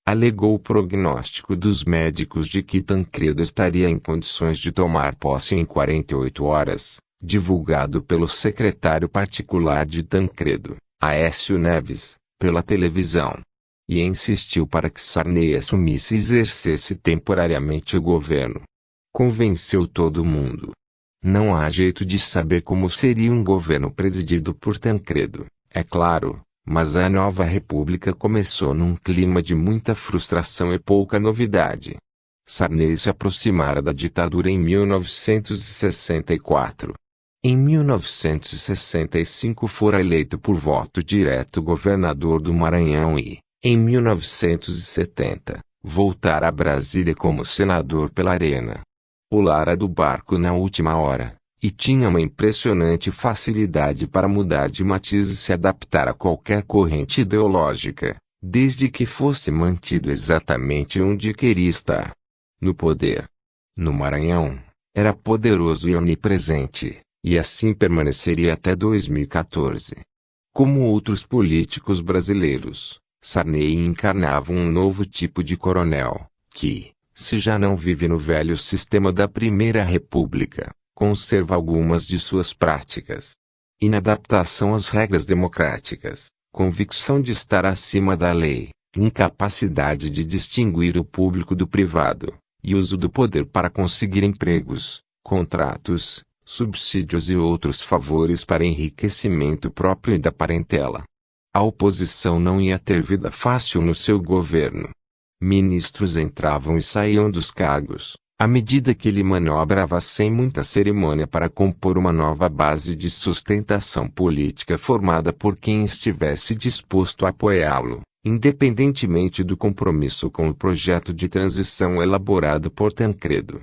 Alegou o prognóstico dos médicos de que Tancredo estaria em condições de tomar posse em 48 horas, divulgado pelo secretário particular de Tancredo, Aécio Neves, pela televisão. E insistiu para que Sarney assumisse e exercesse temporariamente o governo. Convenceu todo mundo. Não há jeito de saber como seria um governo presidido por Tancredo, é claro, mas a nova república começou num clima de muita frustração e pouca novidade. Sarney se aproximara da ditadura em 1964. Em 1965 fora eleito por voto direto governador do Maranhão e, em 1970, voltara a Brasília como senador pela Arena. Pulara do barco na última hora, e tinha uma impressionante facilidade para mudar de matiz e se adaptar a qualquer corrente ideológica, desde que fosse mantido exatamente onde queria estar. No poder. No Maranhão, era poderoso e onipresente, e assim permaneceria até 2014. Como outros políticos brasileiros, Sarney encarnava um novo tipo de coronel, que, se já não vive no velho sistema da Primeira República, conserva algumas de suas práticas. Inadaptação às regras democráticas, convicção de estar acima da lei, incapacidade de distinguir o público do privado, e uso do poder para conseguir empregos, contratos, subsídios e outros favores para enriquecimento próprio e da parentela. A oposição não ia ter vida fácil no seu governo. Ministros entravam e saíam dos cargos, à medida que ele manobrava sem muita cerimônia para compor uma nova base de sustentação política formada por quem estivesse disposto a apoiá-lo, independentemente do compromisso com o projeto de transição elaborado por Tancredo.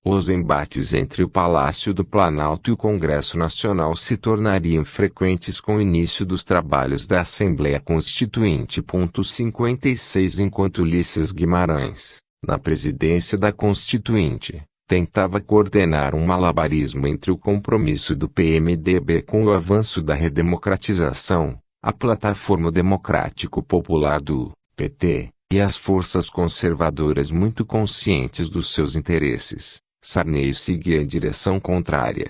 Os embates entre o Palácio do Planalto e o Congresso Nacional se tornariam frequentes com o início dos trabalhos da Assembleia Constituinte. 56 Enquanto Ulisses Guimarães, na presidência da Constituinte, tentava coordenar um malabarismo entre o compromisso do PMDB com o avanço da redemocratização, a plataforma democrático-popular do PT, e as forças conservadoras muito conscientes dos seus interesses, Sarney seguia em direção contrária.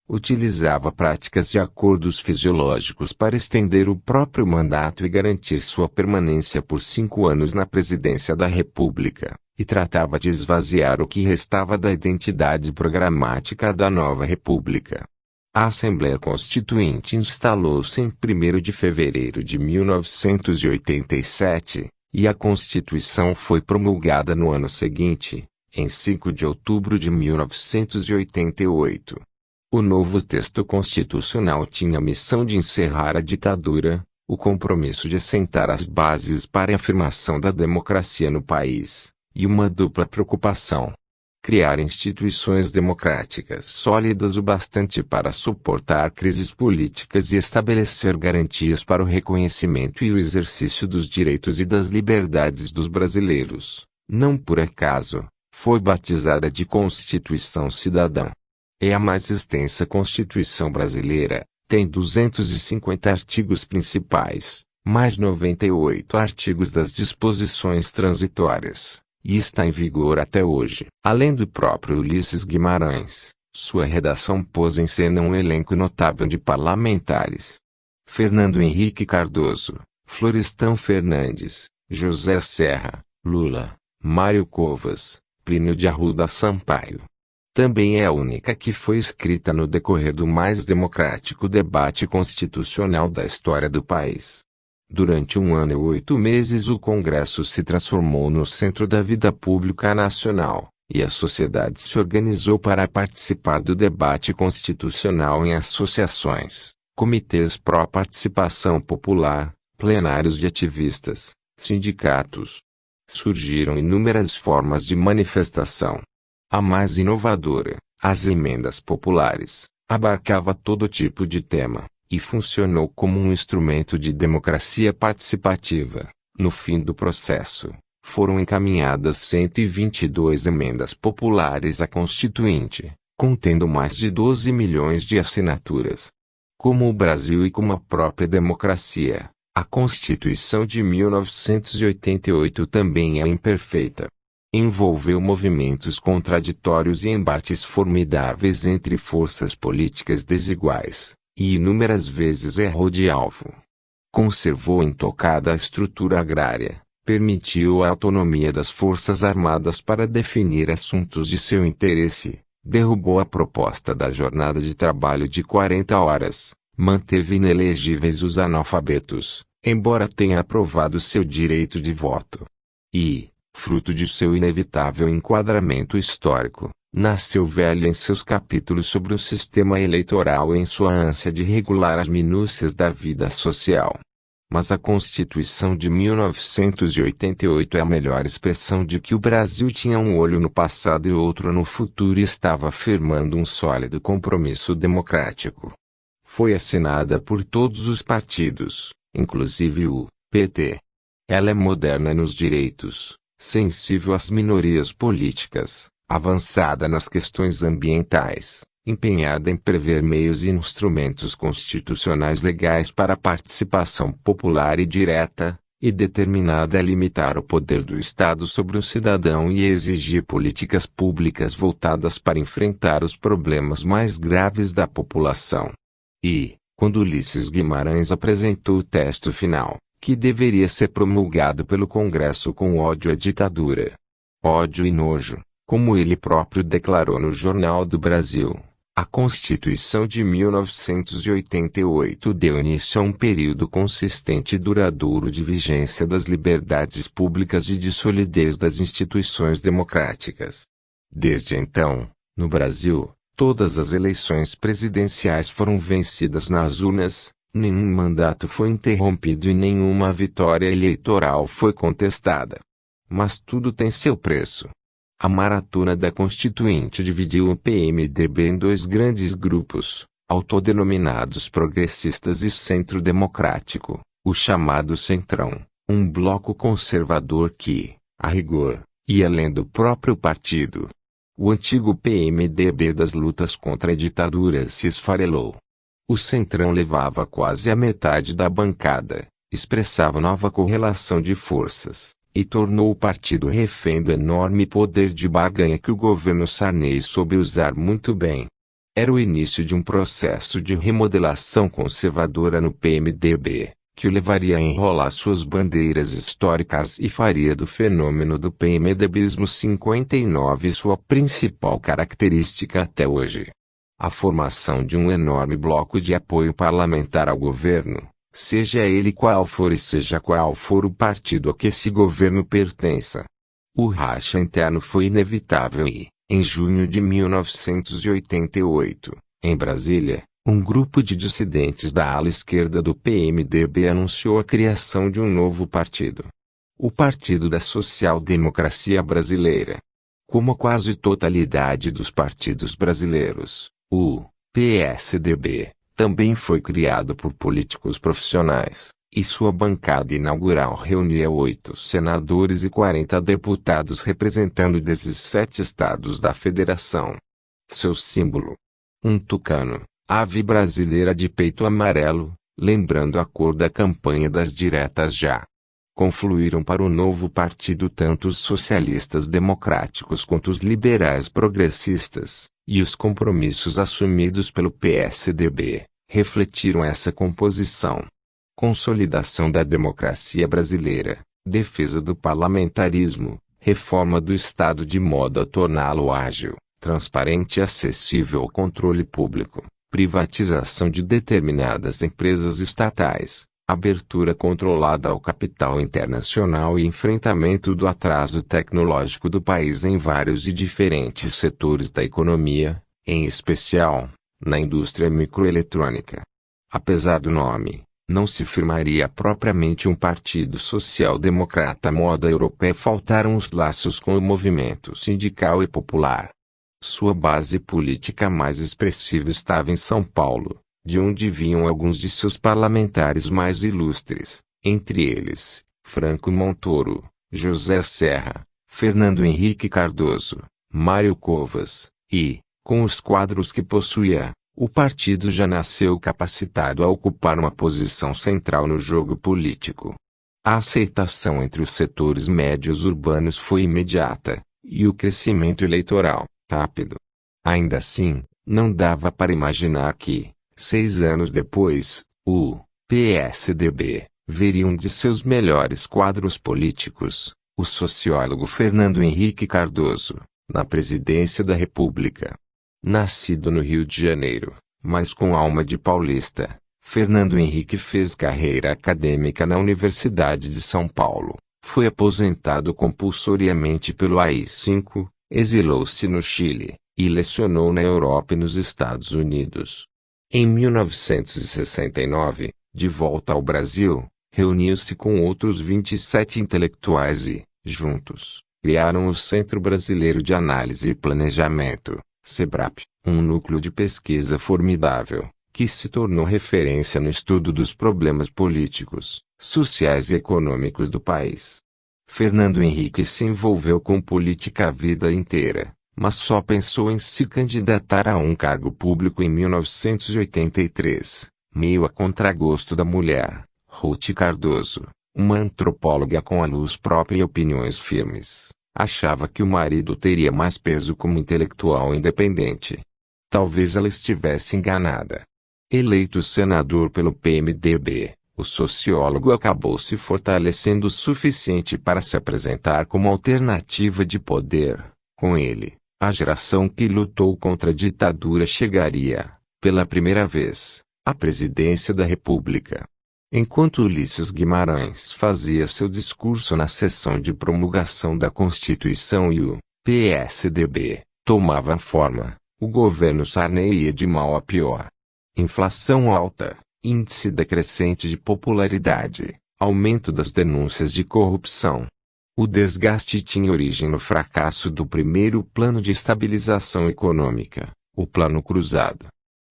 Utilizava práticas de acordos fisiológicos para estender o próprio mandato e garantir sua permanência por 5 anos na presidência da República, e tratava de esvaziar o que restava da identidade programática da nova República. A Assembleia Constituinte instalou-se em 1º de fevereiro de 1987, e a Constituição foi promulgada no ano seguinte, em 5 de outubro de 1988. O novo texto constitucional tinha a missão de encerrar a ditadura, o compromisso de assentar as bases para a afirmação da democracia no país, e uma dupla preocupação: criar instituições democráticas sólidas o bastante para suportar crises políticas e estabelecer garantias para o reconhecimento e o exercício dos direitos e das liberdades dos brasileiros. Não por acaso, foi batizada de Constituição Cidadã. É a mais extensa Constituição brasileira, tem 250 artigos principais, mais 98 artigos das disposições transitórias, e está em vigor até hoje. Além do próprio Ulisses Guimarães, sua redação pôs em cena um elenco notável de parlamentares: Fernando Henrique Cardoso, Florestan Fernandes, José Serra, Lula, Mário Covas, Plínio de Arruda Sampaio. Também é a única que foi escrita no decorrer do mais democrático debate constitucional da história do país. Durante 1 ano e 8 meses o Congresso se transformou no centro da vida pública nacional, e a sociedade se organizou para participar do debate constitucional em associações, comitês pró-participação popular, plenários de ativistas, sindicatos. Surgiram inúmeras formas de manifestação. A mais inovadora, as emendas populares, abarcava todo tipo de tema, e funcionou como um instrumento de democracia participativa. No fim do processo, foram encaminhadas 122 emendas populares à Constituinte, contendo mais de 12 milhões de assinaturas. Como o Brasil e como a própria democracia, A Constituição de 1988 também é imperfeita. Envolveu movimentos contraditórios e embates formidáveis entre forças políticas desiguais, e inúmeras vezes errou de alvo. Conservou intocada a estrutura agrária, permitiu a autonomia das Forças Armadas para definir assuntos de seu interesse, derrubou a proposta da jornada de trabalho de 40 horas, manteve inelegíveis os analfabetos, embora tenha aprovado seu direito de voto. E, fruto de seu inevitável enquadramento histórico, nasceu velha em seus capítulos sobre o sistema eleitoral e em sua ânsia de regular as minúcias da vida social. Mas a Constituição de 1988 é a melhor expressão de que o Brasil tinha um olho no passado e outro no futuro e estava firmando um sólido compromisso democrático. Foi assinada por todos os partidos, inclusive o PT. Ela é moderna nos direitos, sensível às minorias políticas, avançada nas questões ambientais, empenhada em prever meios e instrumentos constitucionais legais para a participação popular e direta, e determinada a limitar o poder do Estado sobre o cidadão e exigir políticas públicas voltadas para enfrentar os problemas mais graves da população. E, quando Ulisses Guimarães apresentou o texto final, que deveria ser promulgado pelo Congresso com ódio à ditadura, ódio e nojo, como ele próprio declarou no Jornal do Brasil, a Constituição de 1988 deu início a um período consistente e duradouro de vigência das liberdades públicas e de solidez das instituições democráticas. Desde então, no Brasil, todas as eleições presidenciais foram vencidas nas urnas, nenhum mandato foi interrompido e nenhuma vitória eleitoral foi contestada. Mas tudo tem seu preço. A maratona da Constituinte dividiu o PMDB em dois grandes grupos, autodenominados progressistas e centro-democrático, o chamado Centrão, um bloco conservador que, a rigor, ia além do próprio partido. O antigo PMDB das lutas contra a ditadura se esfarelou. O Centrão levava quase a metade da bancada, expressava nova correlação de forças, e tornou o partido refém do enorme poder de barganha que o governo Sarney soube usar muito bem. Era o início de um processo de remodelação conservadora no PMDB, que o levaria a enrolar suas bandeiras históricas e faria do fenômeno do PMDBismo 59 sua principal característica até hoje. A formação de um enorme bloco de apoio parlamentar ao governo, seja ele qual for e seja qual for o partido a que esse governo pertença. O racha interno foi inevitável e, em junho de 1988, em Brasília, um grupo de dissidentes da ala esquerda do PMDB anunciou a criação de um novo partido. O Partido da Social-Democracia Brasileira. Como a quase totalidade dos partidos brasileiros, o PSDB também foi criado por políticos profissionais, e sua bancada inaugural reunia 8 senadores e 40 deputados representando 17 estados da federação. Seu símbolo: um tucano, ave brasileira de peito amarelo, lembrando a cor da campanha das diretas já. Confluíram para o novo partido tanto os socialistas democráticos quanto os liberais progressistas, e os compromissos assumidos pelo PSDB refletiram essa composição. Consolidação da democracia brasileira, defesa do parlamentarismo, reforma do Estado de modo a torná-lo ágil, transparente e acessível ao controle público, privatização de determinadas empresas estatais, abertura controlada ao capital internacional e enfrentamento do atraso tecnológico do país em vários e diferentes setores da economia, em especial, na indústria microeletrônica. Apesar do nome, não se firmaria propriamente um partido social-democrata à moda europeia. Faltaram os laços com o movimento sindical e popular. Sua base política mais expressiva estava em São Paulo, de onde vinham alguns de seus parlamentares mais ilustres, entre eles, Franco Montoro, José Serra, Fernando Henrique Cardoso, Mário Covas, e, com os quadros que possuía, O partido já nasceu capacitado a ocupar uma posição central no jogo político. A aceitação entre os setores médios urbanos foi imediata, e o crescimento eleitoral, rápido. Ainda assim, não dava para imaginar que, 6 anos depois, o PSDB veria um de seus melhores quadros políticos, o sociólogo Fernando Henrique Cardoso, na presidência da República. Nascido no Rio de Janeiro, mas com alma de paulista, Fernando Henrique fez carreira acadêmica na Universidade de São Paulo, foi aposentado compulsoriamente pelo AI-5, exilou-se no Chile, e lecionou na Europa e nos Estados Unidos. Em 1969, de volta ao Brasil, reuniu-se com outros 27 intelectuais e, juntos, criaram o Centro Brasileiro de Análise e Planejamento, CEBRAP, um núcleo de pesquisa formidável, que se tornou referência no estudo dos problemas políticos, sociais e econômicos do país. Fernando Henrique se envolveu com política a vida inteira, mas só pensou em se candidatar a um cargo público em 1983, meio a contragosto da mulher, Ruth Cardoso, uma antropóloga com a luz própria e opiniões firmes. Achava que o marido teria mais peso como intelectual independente. Talvez ela estivesse enganada. Eleito senador pelo PMDB, o sociólogo acabou se fortalecendo o suficiente para se apresentar como alternativa de poder. Com ele, a geração que lutou contra a ditadura chegaria, pela primeira vez, à presidência da República. Enquanto Ulisses Guimarães fazia seu discurso na sessão de promulgação da Constituição e o PSDB tomava forma, o governo Sarney ia de mal a pior. Inflação alta, índice decrescente de popularidade, aumento das denúncias de corrupção. O desgaste tinha origem no fracasso do primeiro Plano de Estabilização Econômica, o Plano Cruzado.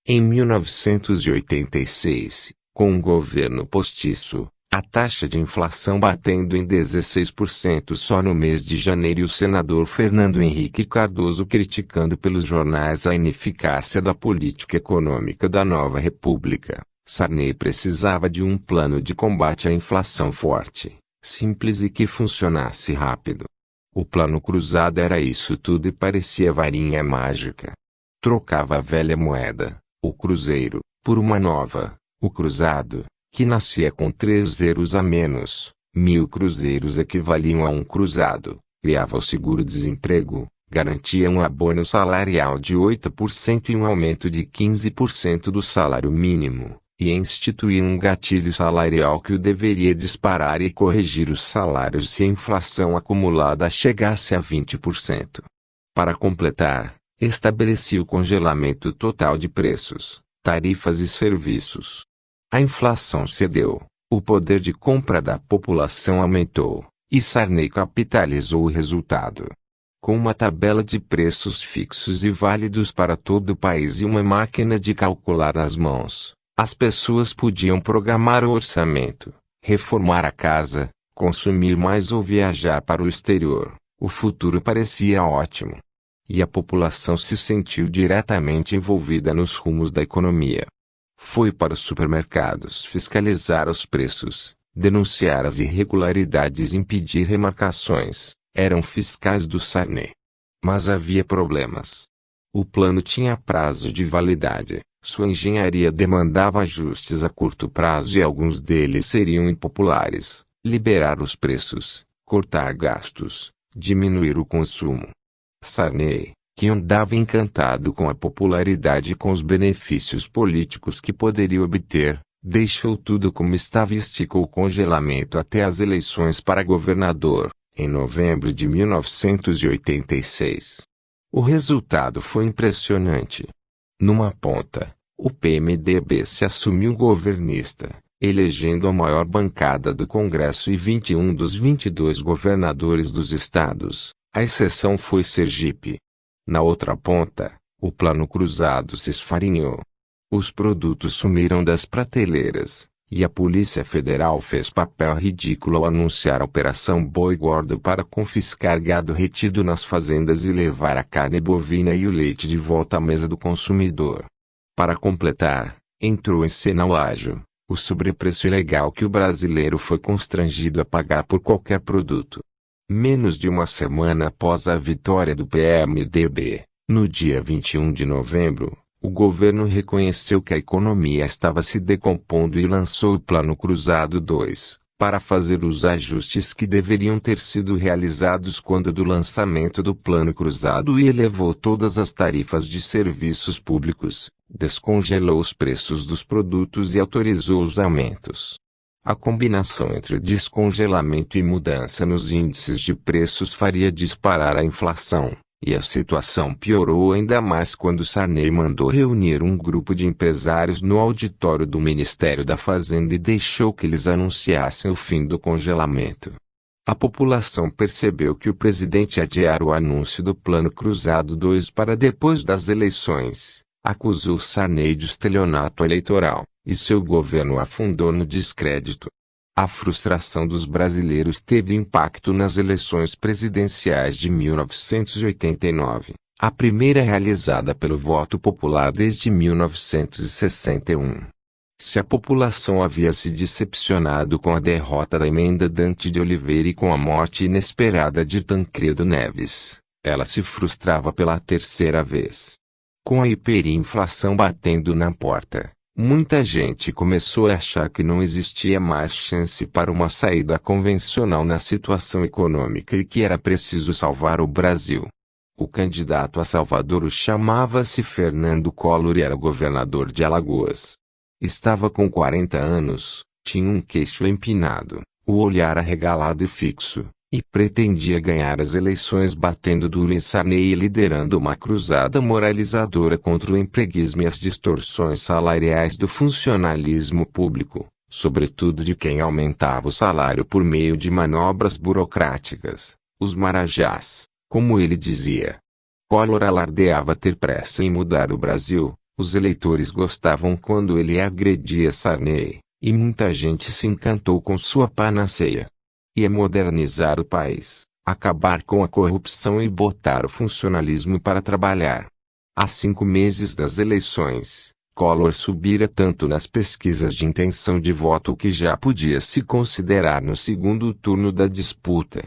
Em 1986, com um governo postiço, a taxa de inflação batendo em 16% só no mês de janeiro e o senador Fernando Henrique Cardoso criticando pelos jornais a ineficácia da política econômica da nova república, Sarney precisava de um plano de combate à inflação forte, simples e que funcionasse rápido. O Plano Cruzado era isso tudo e parecia varinha mágica. Trocava a velha moeda, o cruzeiro, por uma nova, o cruzado, que nascia com 3 zeros a menos. 1.000 cruzeiros equivaliam a um cruzado, criava o seguro-desemprego, garantia um abono salarial de 8% e um aumento de 15% do salário mínimo, e instituía um gatilho salarial que o deveria disparar e corrigir os salários se a inflação acumulada chegasse a 20%. Para completar, estabelecia o congelamento total de preços, tarifas e serviços. A inflação cedeu, o poder de compra da população aumentou, e Sarney capitalizou o resultado. Com uma tabela de preços fixos e válidos para todo o país e uma máquina de calcular nas mãos, as pessoas podiam programar o orçamento, reformar a casa, consumir mais ou viajar para o exterior. O futuro parecia ótimo. E a população se sentiu diretamente envolvida nos rumos da economia. Foi para os supermercados fiscalizar os preços, denunciar as irregularidades e impedir remarcações. Eram fiscais do Sarney. Mas havia problemas. O plano tinha prazo de validade, sua engenharia demandava ajustes a curto prazo e alguns deles seriam impopulares. Liberar os preços, cortar gastos, diminuir o consumo. Sarney, que andava encantado com a popularidade e com os benefícios políticos que poderia obter, deixou tudo como estava e esticou o congelamento até as eleições para governador, em novembro de 1986. O resultado foi impressionante. Numa ponta, o PMDB se assumiu governista, elegendo a maior bancada do Congresso e 21 dos 22 governadores dos estados. A exceção foi Sergipe. Na outra ponta, o Plano Cruzado se esfarinhou. Os produtos sumiram das prateleiras, e a Polícia Federal fez papel ridículo ao anunciar a Operação Boi Gordo para confiscar gado retido nas fazendas e levar a carne bovina e o leite de volta à mesa do consumidor. Para completar, entrou em cena o ágio, o sobrepreço ilegal que o brasileiro foi constrangido a pagar por qualquer produto. Menos de uma semana após a vitória do PMDB, no dia 21 de novembro, o governo reconheceu que a economia estava se decompondo e lançou o Plano Cruzado 2, para fazer os ajustes que deveriam ter sido realizados quando do lançamento do Plano Cruzado e elevou todas as tarifas de serviços públicos, descongelou os preços dos produtos e autorizou os aumentos. A combinação entre descongelamento e mudança nos índices de preços faria disparar a inflação. E a situação piorou ainda mais quando Sarney mandou reunir um grupo de empresários no auditório do Ministério da Fazenda e deixou que eles anunciassem o fim do congelamento. A população percebeu que o presidente adiara o anúncio do Plano Cruzado 2 para depois das eleições, acusou Sarney de estelionato eleitoral, e seu governo afundou no descrédito. A frustração dos brasileiros teve impacto nas eleições presidenciais de 1989, a primeira realizada pelo voto popular desde 1961. Se a população havia se decepcionado com a derrota da emenda Dante de Oliveira e com a morte inesperada de Tancredo Neves, ela se frustrava pela terceira vez. Com a hiperinflação batendo na porta, muita gente começou a achar que não existia mais chance para uma saída convencional na situação econômica e que era preciso salvar o Brasil. O candidato a Salvador chamava-se Fernando Collor e era governador de Alagoas. Estava com 40 anos, tinha um queixo empinado, o olhar arregalado e fixo, e pretendia ganhar as eleições batendo duro em Sarney e liderando uma cruzada moralizadora contra o empreguismo e as distorções salariais do funcionalismo público, sobretudo de quem aumentava o salário por meio de manobras burocráticas, os marajás, como ele dizia. Collor alardeava ter pressa em mudar o Brasil, os eleitores gostavam quando ele agredia Sarney, e muita gente se encantou com sua panaceia. Ia modernizar o país, acabar com a corrupção e botar o funcionalismo para trabalhar. Há 5 meses das eleições, Collor subira tanto nas pesquisas de intenção de voto que já podia se considerar no segundo turno da disputa.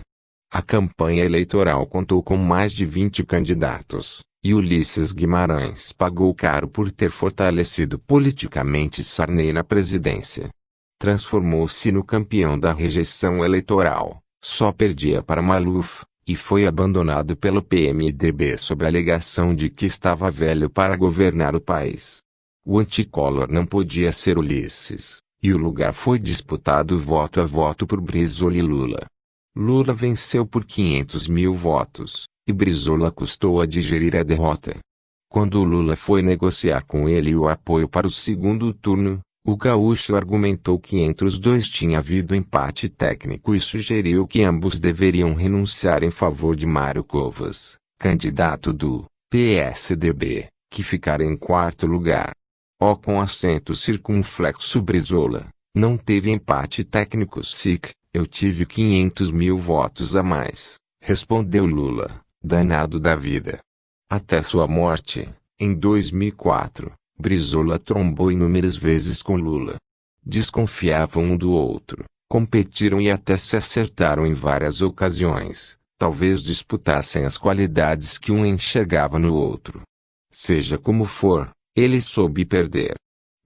A campanha eleitoral contou com mais de 20 candidatos, e Ulisses Guimarães pagou caro por ter fortalecido politicamente Sarney na presidência. Transformou-se no campeão da rejeição eleitoral, só perdia para Maluf, e foi abandonado pelo PMDB sob a alegação de que estava velho para governar o país. O anticollor não podia ser Ulisses, e o lugar foi disputado voto a voto por Brizola e Lula. Lula venceu por 500 mil votos, e Brizola custou a digerir a derrota. Quando Lula foi negociar com ele o apoio para o segundo turno, o gaúcho argumentou que entre os dois tinha havido empate técnico e sugeriu que ambos deveriam renunciar em favor de Mário Covas, candidato do PSDB, que ficara em quarto lugar. Com acento circunflexo Brizola, não teve empate técnico SIC, eu tive 500 mil votos a mais, respondeu Lula, danado da vida. Até sua morte, em 2004. Brizola trombou inúmeras vezes com Lula. Desconfiavam um do outro, competiram e até se acertaram em várias ocasiões, talvez disputassem as qualidades que um enxergava no outro. Seja como for, ele soube perder.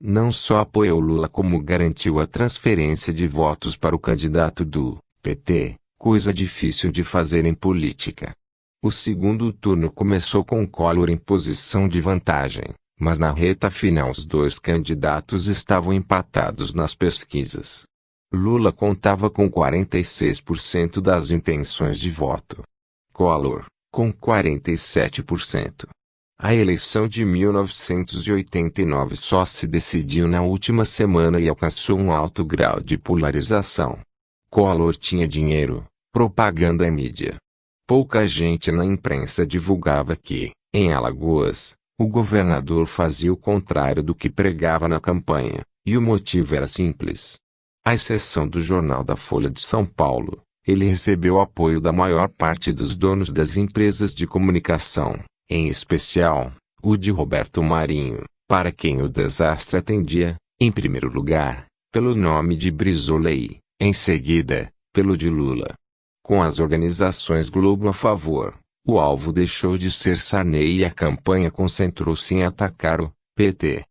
Não só apoiou Lula como garantiu a transferência de votos para o candidato do PT, coisa difícil de fazer em política. O segundo turno começou com Collor em posição de vantagem. Mas na reta final os dois candidatos estavam empatados nas pesquisas. Lula contava com 46% das intenções de voto. Collor, com 47%. A eleição de 1989 só se decidiu na última semana e alcançou um alto grau de polarização. Collor tinha dinheiro, propaganda e mídia. Pouca gente na imprensa divulgava que, em Alagoas, o governador fazia o contrário do que pregava na campanha, e o motivo era simples. À exceção do jornal da Folha de São Paulo, ele recebeu apoio da maior parte dos donos das empresas de comunicação, em especial, o de Roberto Marinho, para quem o desastre atendia, em primeiro lugar, pelo nome de Brizola, em seguida, pelo de Lula. Com as organizações Globo a favor, o alvo deixou de ser Sarney e a campanha concentrou-se em atacar o PT.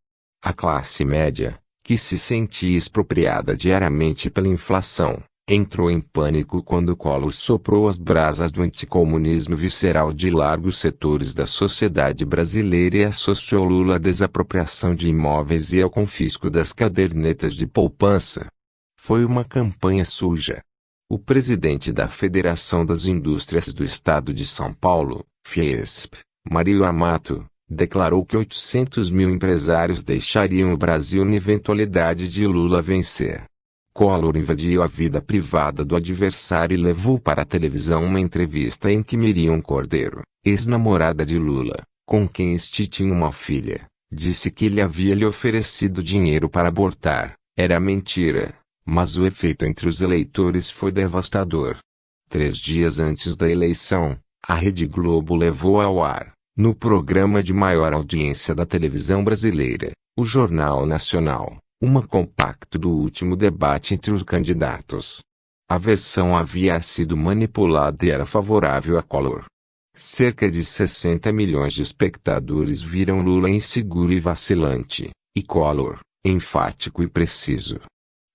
A classe média, que se sentia expropriada diariamente pela inflação, entrou em pânico quando Collor soprou as brasas do anticomunismo visceral de largos setores da sociedade brasileira e associou Lula à desapropriação de imóveis e ao confisco das cadernetas de poupança. Foi uma campanha suja. O presidente da Federação das Indústrias do Estado de São Paulo, Fiesp, Mário Amato, declarou que 800 mil empresários deixariam o Brasil na eventualidade de Lula vencer. Collor invadiu a vida privada do adversário e levou para a televisão uma entrevista em que Miriam Cordeiro, ex-namorada de Lula, com quem este tinha uma filha, disse que ele havia lhe oferecido dinheiro para abortar. Era mentira, mas o efeito entre os eleitores foi devastador. 3 dias antes da eleição, a Rede Globo levou ao ar, no programa de maior audiência da televisão brasileira, o Jornal Nacional, uma compacto do último debate entre os candidatos. A versão havia sido manipulada e era favorável a Collor. Cerca de 60 milhões de espectadores viram Lula inseguro e vacilante, e Collor, enfático e preciso.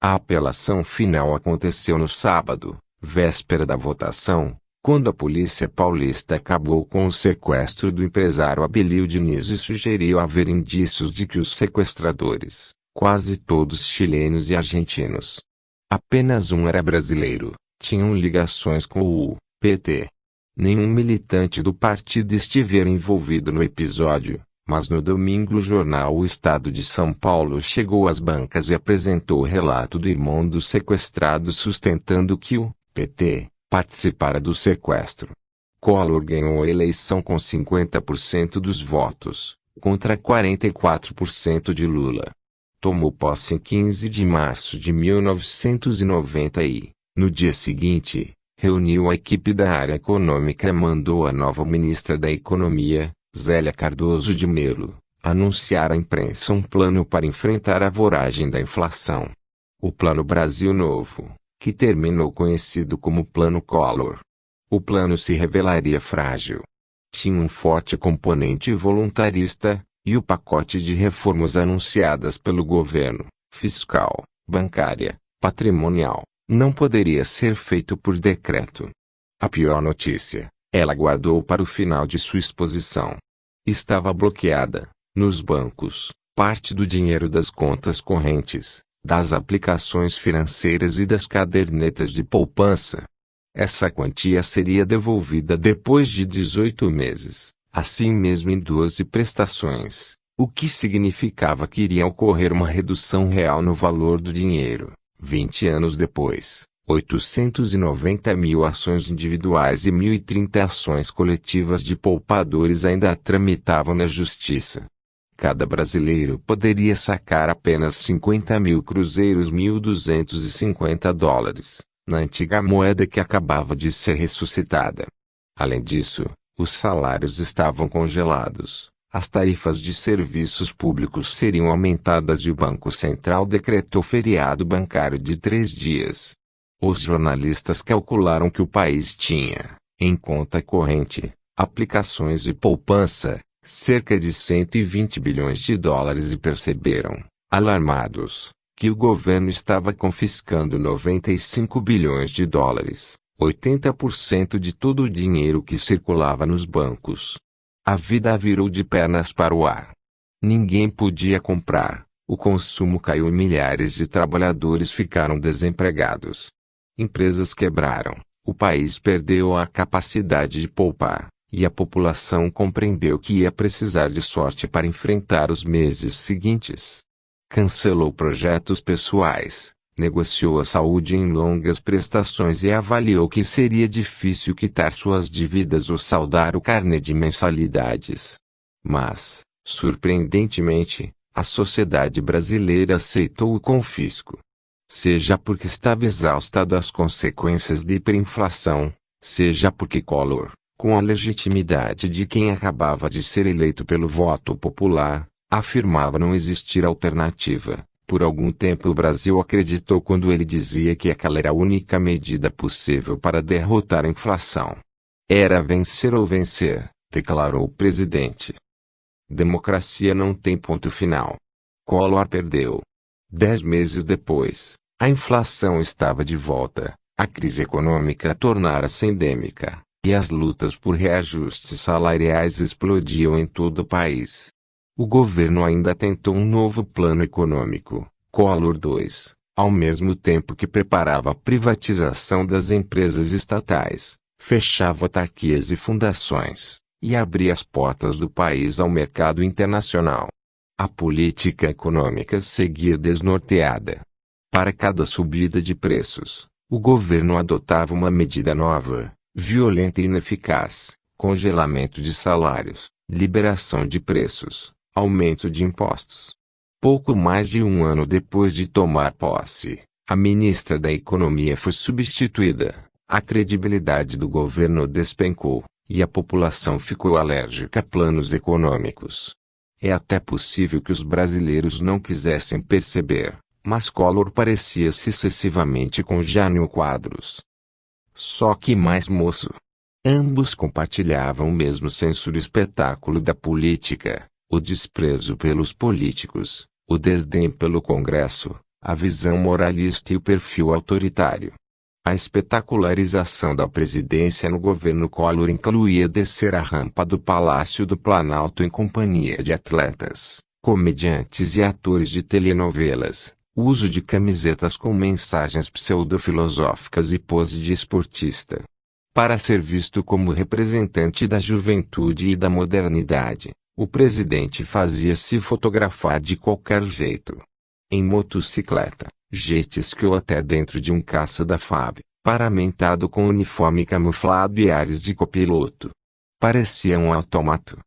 A apelação final aconteceu no sábado, véspera da votação, quando a polícia paulista acabou com o sequestro do empresário Abelio Diniz e sugeriu haver indícios de que os sequestradores, quase todos chilenos e argentinos, apenas um era brasileiro, tinham ligações com o PT. Nenhum militante do partido estivera envolvido no episódio, mas no domingo o jornal O Estado de São Paulo chegou às bancas e apresentou o relato do irmão do sequestrado sustentando que o PT participara do sequestro. Collor ganhou a eleição com 50% dos votos, contra 44% de Lula. Tomou posse em 15 de março de 1990 e, no dia seguinte, reuniu a equipe da área econômica e mandou a nova ministra da Economia, Zélia Cardoso de Melo, anunciar à imprensa um plano para enfrentar a voragem da inflação. O Plano Brasil Novo, que terminou conhecido como Plano Collor. O plano se revelaria frágil. Tinha um forte componente voluntarista, e o pacote de reformas anunciadas pelo governo, fiscal, bancária, patrimonial, não poderia ser feito por decreto. A pior notícia, ela guardou para o final de sua exposição. Estava bloqueada, nos bancos, parte do dinheiro das contas correntes, das aplicações financeiras e das cadernetas de poupança. Essa quantia seria devolvida depois de 18 meses, assim mesmo em 12 prestações, o que significava que iria ocorrer uma redução real no valor do dinheiro. 20 anos depois, 890 mil ações individuais e 1.030 ações coletivas de poupadores ainda tramitavam na justiça. Cada brasileiro poderia sacar apenas 50 mil cruzeiros, $1.250, na antiga moeda que acabava de ser ressuscitada. Além disso, os salários estavam congelados, as tarifas de serviços públicos seriam aumentadas e o Banco Central decretou feriado bancário de 3 dias. Os jornalistas calcularam que o país tinha, em conta corrente, aplicações de poupança, cerca de 120 bilhões de dólares e perceberam, alarmados, que o governo estava confiscando 95 bilhões de dólares, 80% de todo o dinheiro que circulava nos bancos. A vida virou de pernas para o ar. Ninguém podia comprar, o consumo caiu e milhares de trabalhadores ficaram desempregados. Empresas quebraram, o país perdeu a capacidade de poupar, e a população compreendeu que ia precisar de sorte para enfrentar os meses seguintes. Cancelou projetos pessoais, negociou a saúde em longas prestações e avaliou que seria difícil quitar suas dívidas ou saldar o carnê de mensalidades. Mas, surpreendentemente, a sociedade brasileira aceitou o confisco. Seja porque estava exausta das consequências da hiperinflação, seja porque Collor, com a legitimidade de quem acabava de ser eleito pelo voto popular, Afirmava não existir alternativa. Por algum tempo o Brasil acreditou quando ele dizia que aquela era a única medida possível para derrotar a inflação. Era vencer ou vencer, declarou o presidente. Democracia não tem ponto final. Collor perdeu. 10 meses depois, a inflação estava de volta, a crise econômica tornara-se endêmica, e as lutas por reajustes salariais explodiam em todo o país. O governo ainda tentou um novo plano econômico, Collor II, ao mesmo tempo que preparava a privatização das empresas estatais, fechava autarquias e fundações, e abria as portas do país ao mercado internacional. A política econômica seguia desnorteada. Para cada subida de preços, o governo adotava uma medida nova, violenta e ineficaz: congelamento de salários, liberação de preços, aumento de impostos. Pouco mais de um ano depois de tomar posse, a ministra da Economia foi substituída, a credibilidade do governo despencou, e a população ficou alérgica a planos econômicos. É até possível que os brasileiros não quisessem perceber, mas Collor parecia-se excessivamente com Jânio Quadros. Só que mais moço. Ambos compartilhavam o mesmo senso do espetáculo da política, o desprezo pelos políticos, o desdém pelo Congresso, a visão moralista e o perfil autoritário. A espetacularização da presidência no governo Collor incluía descer a rampa do Palácio do Planalto em companhia de atletas, comediantes e atores de telenovelas, uso de camisetas com mensagens pseudo-filosóficas e pose de esportista. Para ser visto como representante da juventude e da modernidade, o presidente fazia-se fotografar de qualquer jeito. Em motocicleta, jet-ski ou até dentro de um caça da FAB, paramentado com uniforme camuflado e ares de copiloto. Parecia um autômato.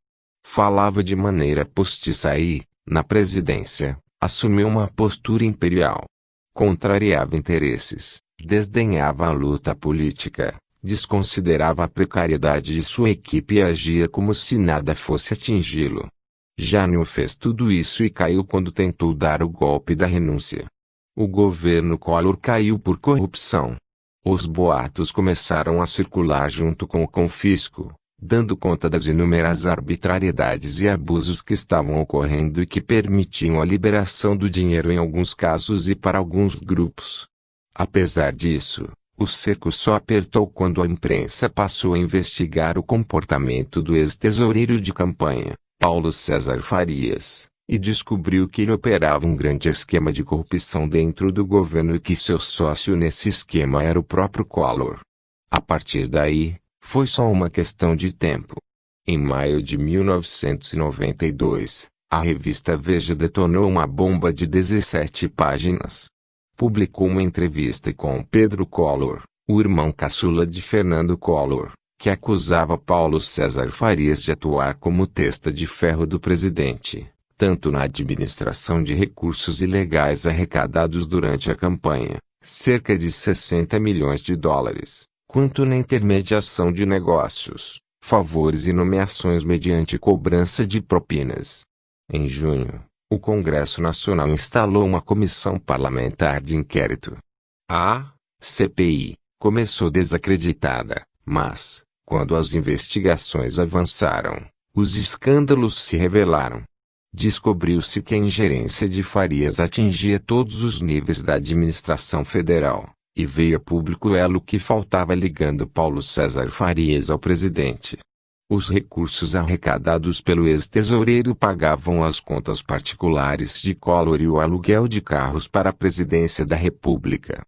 Falava de maneira postiça e, na presidência, assumiu uma postura imperial. Contrariava interesses, desdenhava a luta política, desconsiderava a precariedade de sua equipe e agia como se nada fosse atingi-lo. Jânio fez tudo isso e caiu quando tentou dar o golpe da renúncia. O governo Collor caiu por corrupção. Os boatos começaram a circular junto com o confisco, dando conta das inúmeras arbitrariedades e abusos que estavam ocorrendo e que permitiam a liberação do dinheiro em alguns casos e para alguns grupos. Apesar disso, o cerco só apertou quando a imprensa passou a investigar o comportamento do ex-tesoureiro de campanha, Paulo César Farias, e descobriu que ele operava um grande esquema de corrupção dentro do governo e que seu sócio nesse esquema era o próprio Collor. A partir daí, foi só uma questão de tempo. Em maio de 1992, a revista Veja detonou uma bomba de 17 páginas. Publicou uma entrevista com Pedro Collor, o irmão caçula de Fernando Collor, que acusava Paulo César Farias de atuar como testa de ferro do presidente, tanto na administração de recursos ilegais arrecadados durante a campanha, cerca de 60 milhões de dólares, quanto na intermediação de negócios, favores e nomeações mediante cobrança de propinas. Em junho, o Congresso Nacional instalou uma comissão parlamentar de inquérito. A CPI começou desacreditada, mas, quando as investigações avançaram, os escândalos se revelaram. Descobriu-se que a ingerência de Farias atingia todos os níveis da administração federal, e veio a público o elo que faltava ligando Paulo César Farias ao presidente. Os recursos arrecadados pelo ex-tesoureiro pagavam as contas particulares de Collor e o aluguel de carros para a presidência da República.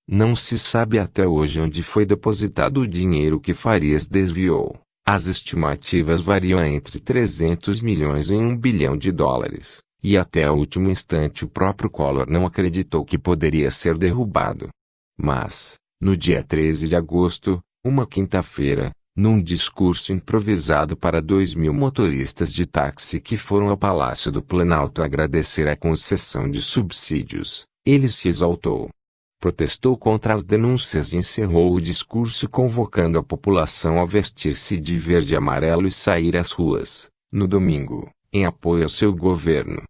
Não se sabe até hoje onde foi depositado o dinheiro que Farias desviou. As estimativas variam entre 300 milhões e 1 bilhão de dólares, e até o último instante o próprio Collor não acreditou que poderia ser derrubado. Mas, no dia 13 de agosto, uma quinta-feira, num discurso improvisado para 2.000 motoristas de táxi que foram ao Palácio do Planalto agradecer a concessão de subsídios, ele se exaltou. Protestou contra as denúncias e encerrou o discurso convocando a população a vestir-se de verde e amarelo e sair às ruas, no domingo, em apoio ao seu governo.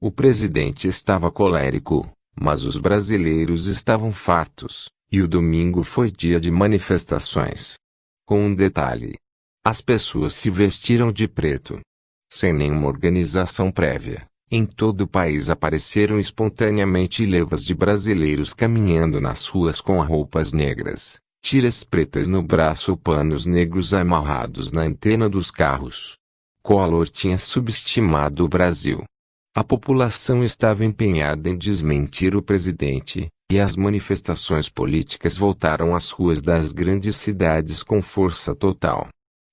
O presidente estava colérico, mas os brasileiros estavam fartos, e o domingo foi dia de manifestações. Com um detalhe: as pessoas se vestiram de preto. Sem nenhuma organização prévia, em todo o país apareceram espontaneamente levas de brasileiros caminhando nas ruas com roupas negras, tiras pretas no braço ou panos negros amarrados na antena dos carros. Collor tinha subestimado o Brasil. A população estava empenhada em desmentir o presidente, e as manifestações políticas voltaram às ruas das grandes cidades com força total.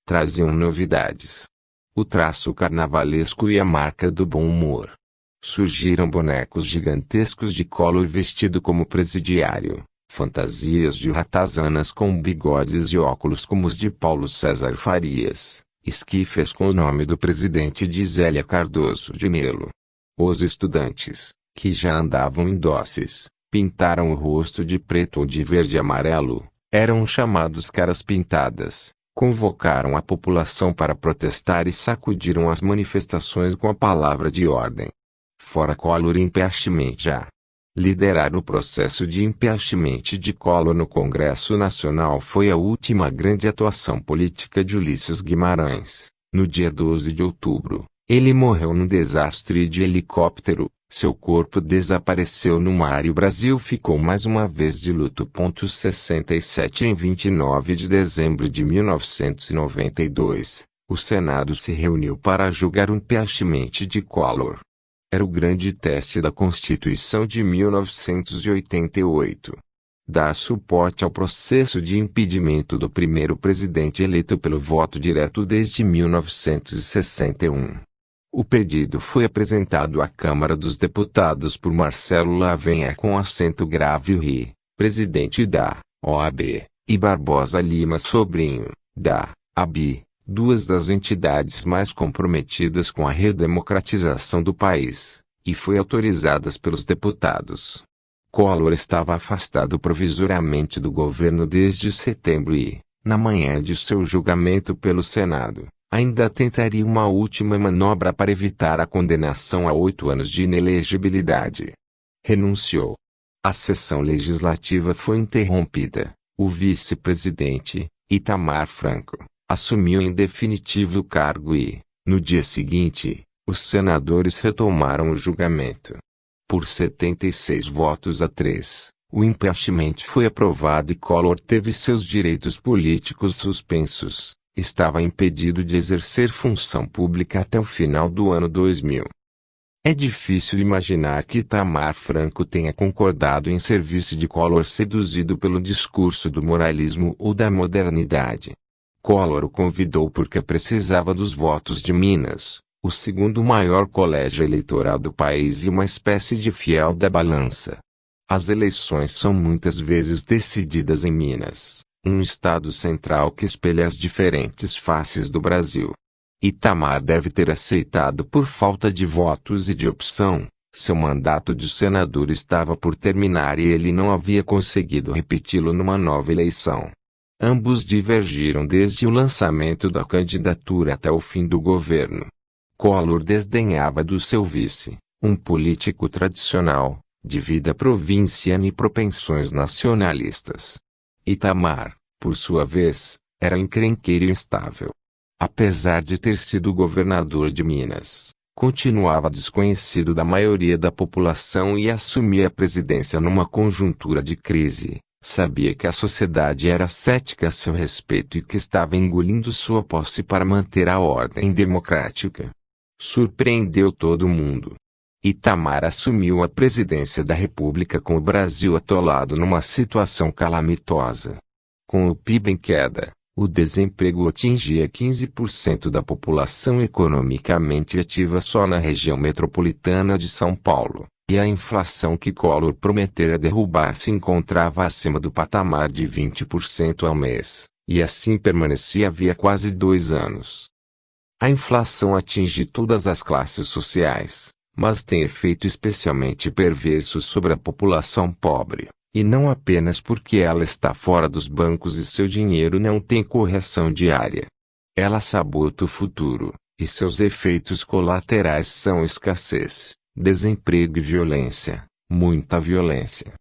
Traziam novidades: o traço carnavalesco e a marca do bom humor. Surgiram bonecos gigantescos de Collor vestido como presidiário, fantasias de ratazanas com bigodes e óculos como os de Paulo César Farias, esquifes com o nome do presidente de Zélia Cardoso de Melo. Os estudantes, que já andavam em dosses, pintaram o rosto de preto ou de verde e amarelo, eram chamados caras pintadas, convocaram a população para protestar e sacudiram as manifestações com a palavra de ordem. Fora Collor impeachment já. Liderar o processo de impeachment de Collor no Congresso Nacional foi a última grande atuação política de Ulisses Guimarães. No dia 12 de outubro, ele morreu num desastre de helicóptero, seu corpo desapareceu no mar e o Brasil ficou mais uma vez de luto. 67 Em 29 de dezembro de 1992, o Senado se reuniu para julgar o impeachment de Collor. Era o grande teste da Constituição de 1988. Dar suporte ao processo de impedimento do primeiro presidente eleito pelo voto direto desde 1961. O pedido foi apresentado à Câmara dos Deputados por Marcelo Lavagna com acento grave Ri, presidente da OAB, e Barbosa Lima Sobrinho, da ABI, duas das entidades mais comprometidas com a redemocratização do país, e foi autorizadas pelos deputados. Collor estava afastado provisoriamente do governo desde setembro e, na manhã de seu julgamento pelo Senado, ainda tentaria uma última manobra para evitar a condenação a 8 anos de inelegibilidade. Renunciou. A sessão legislativa foi interrompida. O vice-presidente, Itamar Franco, assumiu em definitivo o cargo e, no dia seguinte, os senadores retomaram o julgamento. Por 76 votos a 3, o impeachment foi aprovado e Collor teve seus direitos políticos suspensos. Estava impedido de exercer função pública até o final do ano 2000. É difícil imaginar que Itamar Franco tenha concordado em servir-se de Collor seduzido pelo discurso do moralismo ou da modernidade. Collor o convidou porque precisava dos votos de Minas, o segundo maior colégio eleitoral do país e uma espécie de fiel da balança. As eleições são muitas vezes decididas em Minas, um estado central que espelha as diferentes faces do Brasil. Itamar deve ter aceitado por falta de votos e de opção. Seu mandato de senador estava por terminar e ele não havia conseguido repeti-lo numa nova eleição. Ambos divergiram desde o lançamento da candidatura até o fim do governo. Collor desdenhava do seu vice, um político tradicional, de vida provinciana e propensões nacionalistas. Itamar, por sua vez, era encrenqueiro e instável. Apesar de ter sido governador de Minas, continuava desconhecido da maioria da população e assumia a presidência numa conjuntura de crise. Sabia que a sociedade era cética a seu respeito e que estava engolindo sua posse para manter a ordem democrática. Surpreendeu todo mundo. Itamar assumiu a presidência da República com o Brasil atolado numa situação calamitosa. Com o PIB em queda, o desemprego atingia 15% da população economicamente ativa só na região metropolitana de São Paulo, e a inflação que Collor prometera derrubar se encontrava acima do patamar de 20% ao mês, e assim permanecia havia quase 2 anos. A inflação atinge todas as classes sociais, mas tem efeito especialmente perverso sobre a população pobre, e não apenas porque ela está fora dos bancos e seu dinheiro não tem correção diária. Ela sabota o futuro, E seus efeitos colaterais são escassez, desemprego e violência, muita violência.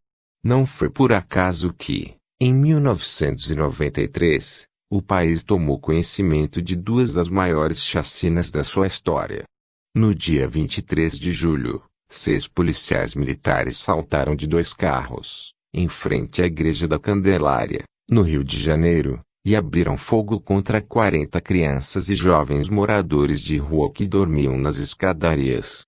Não foi por acaso que, em 1993, o país tomou conhecimento de duas das maiores chacinas da sua história. No dia 23 de julho, 6 policiais militares saltaram de 2 carros, em frente à Igreja da Candelária, no Rio de Janeiro, e abriram fogo contra 40 crianças e jovens moradores de rua que dormiam nas escadarias.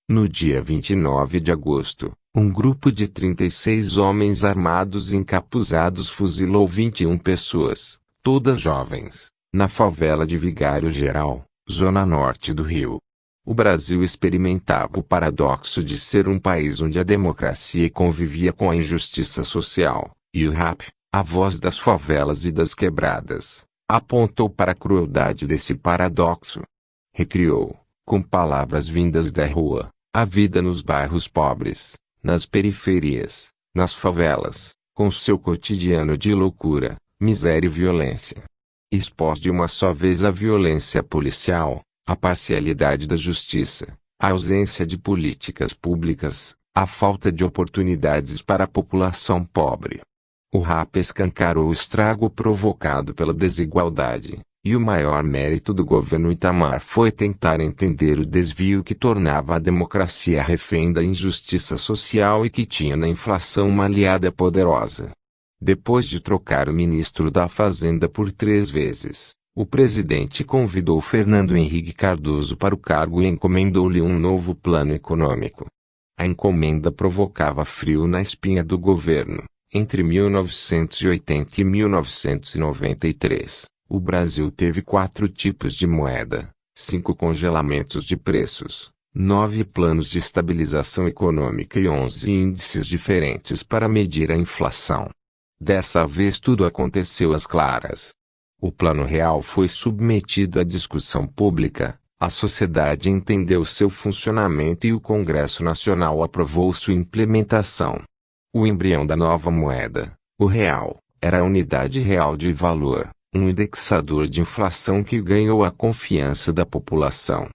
No dia 29 de agosto, um grupo de 36 homens armados e encapuzados fuzilou 21 pessoas, todas jovens, na favela de Vigário Geral, zona norte do Rio. O Brasil experimentava o paradoxo de ser um país onde a democracia convivia com a injustiça social, e o rap, a voz das favelas e das quebradas, apontou para a crueldade desse paradoxo. Recriou, com palavras vindas da rua, a vida nos bairros pobres, nas periferias, nas favelas, com seu cotidiano de loucura, miséria e violência. Expôs de uma só vez a violência policial, a parcialidade da justiça, a ausência de políticas públicas, a falta de oportunidades para a população pobre. O rap escancarou o estrago provocado pela desigualdade, e o maior mérito do governo Itamar foi tentar entender o desvio que tornava a democracia refém da injustiça social e que tinha na inflação uma aliada poderosa. Depois de trocar o ministro da Fazenda por 3 vezes, o presidente convidou Fernando Henrique Cardoso para o cargo e encomendou-lhe um novo plano econômico. A encomenda provocava frio na espinha do governo. Entre 1980 e 1993, o Brasil teve 4 tipos de moeda, 5 congelamentos de preços, 9 planos de estabilização econômica e 11 índices diferentes para medir a inflação. Dessa vez tudo aconteceu às claras. O Plano Real foi submetido à discussão pública, a sociedade entendeu seu funcionamento e o Congresso Nacional aprovou sua implementação. O embrião da nova moeda, o real, era a unidade real de valor, um indexador de inflação que ganhou a confiança da população.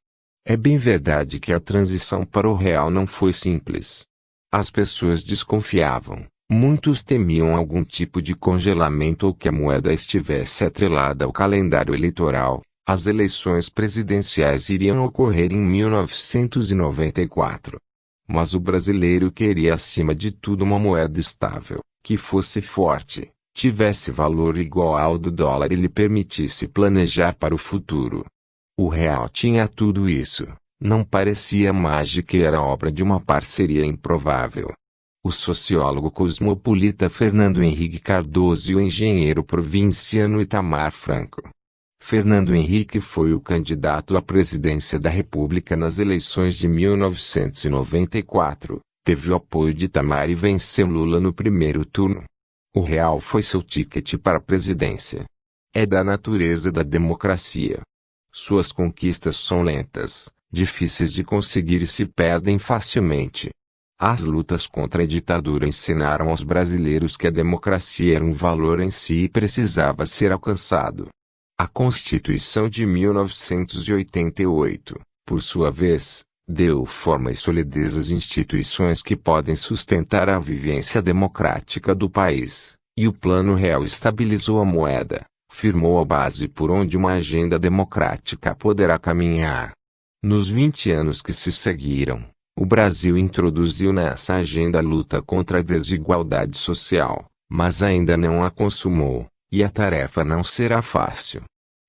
É bem verdade que a transição para o real não foi simples. As pessoas desconfiavam, muitos temiam algum tipo de congelamento ou que a moeda estivesse atrelada ao calendário eleitoral. As eleições presidenciais iriam ocorrer em 1994. Mas o brasileiro queria acima de tudo uma moeda estável, que fosse forte, tivesse valor igual ao do dólar e lhe permitisse planejar para o futuro. O real tinha tudo isso, não parecia mágica e era obra de uma parceria improvável. O sociólogo cosmopolita Fernando Henrique Cardoso e o engenheiro provinciano Itamar Franco. Fernando Henrique foi o candidato à presidência da República nas eleições de 1994, teve o apoio de Itamar e venceu Lula no primeiro turno. O real foi seu ticket para a presidência. É da natureza da democracia. Suas conquistas são lentas, difíceis de conseguir e se perdem facilmente. As lutas contra a ditadura ensinaram aos brasileiros que a democracia era um valor em si e precisava ser alcançado. A Constituição de 1988, por sua vez, deu forma e solidez às instituições que podem sustentar a vivência democrática do país, e o Plano Real estabilizou a moeda, firmou a base por onde uma agenda democrática poderá caminhar. Nos 20 anos que se seguiram, o Brasil introduziu nessa agenda a luta contra a desigualdade social, mas ainda não a consumou. E a tarefa não será fácil.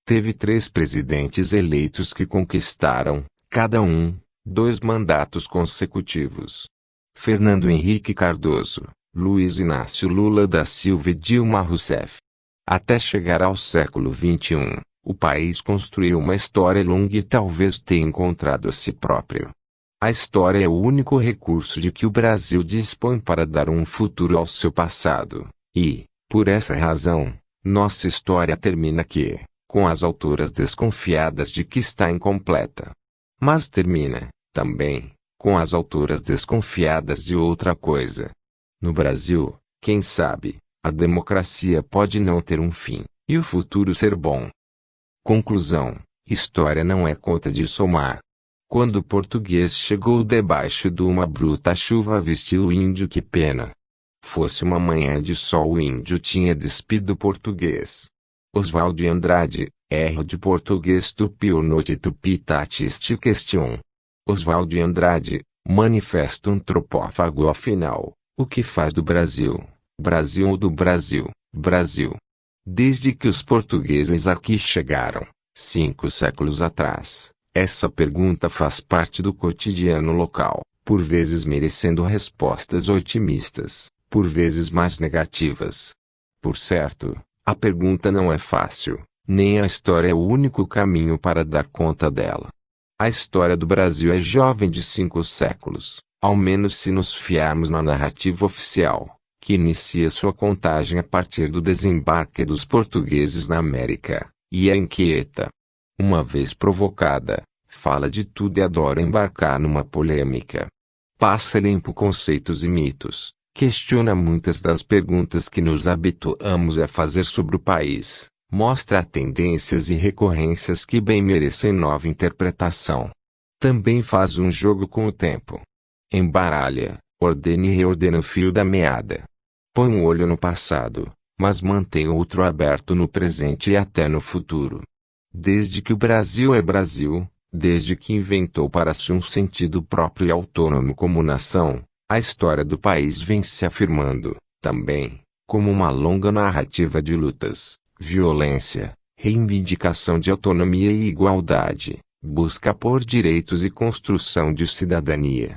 Teve 3 presidentes eleitos que conquistaram, cada um, 2 mandatos consecutivos. Fernando Henrique Cardoso, Luiz Inácio Lula da Silva e Dilma Rousseff. Até chegar ao século XXI, o país construiu uma história longa e talvez tenha encontrado a si próprio. A história é o único recurso de que o Brasil dispõe para dar um futuro ao seu passado, e, por essa razão, nossa história termina aqui, com as autoras desconfiadas de que está incompleta. Mas termina, também, com as autoras desconfiadas de outra coisa. No Brasil, quem sabe, a democracia pode não ter um fim, e o futuro ser bom. Conclusão: História não é conta de somar. Quando o português chegou debaixo de uma bruta chuva vestiu o índio que pena. Fosse uma manhã de sol o índio tinha despido o português. Oswald de Andrade, erro de português tupi or noite tupi tatiste question. Oswald de Andrade, manifesto antropófago afinal, o que faz do Brasil, Brasil ou do Brasil, Brasil? Desde que os portugueses aqui chegaram, 5 séculos atrás, essa pergunta faz parte do cotidiano local, por vezes merecendo respostas otimistas, por vezes mais negativas. Por certo, a pergunta não é fácil, nem a história é o único caminho para dar conta dela. A história do Brasil é jovem de 5 séculos, ao menos se nos fiarmos na narrativa oficial, que inicia sua contagem a partir do desembarque dos portugueses na América, e é inquieta. Uma vez provocada, fala de tudo e adora embarcar numa polêmica. Passa limpo conceitos e mitos, questiona muitas das perguntas que nos habituamos a fazer sobre o país, mostra tendências e recorrências que bem merecem nova interpretação. Também faz um jogo com o tempo. Embaralha, ordena e reordena o fio da meada. Põe um olho no passado, mas mantém outro aberto no presente e até no futuro. Desde que o Brasil é Brasil, desde que inventou para si um sentido próprio e autônomo como nação, a história do país vem se afirmando, também, como uma longa narrativa de lutas, violência, reivindicação de autonomia e igualdade, busca por direitos e construção de cidadania.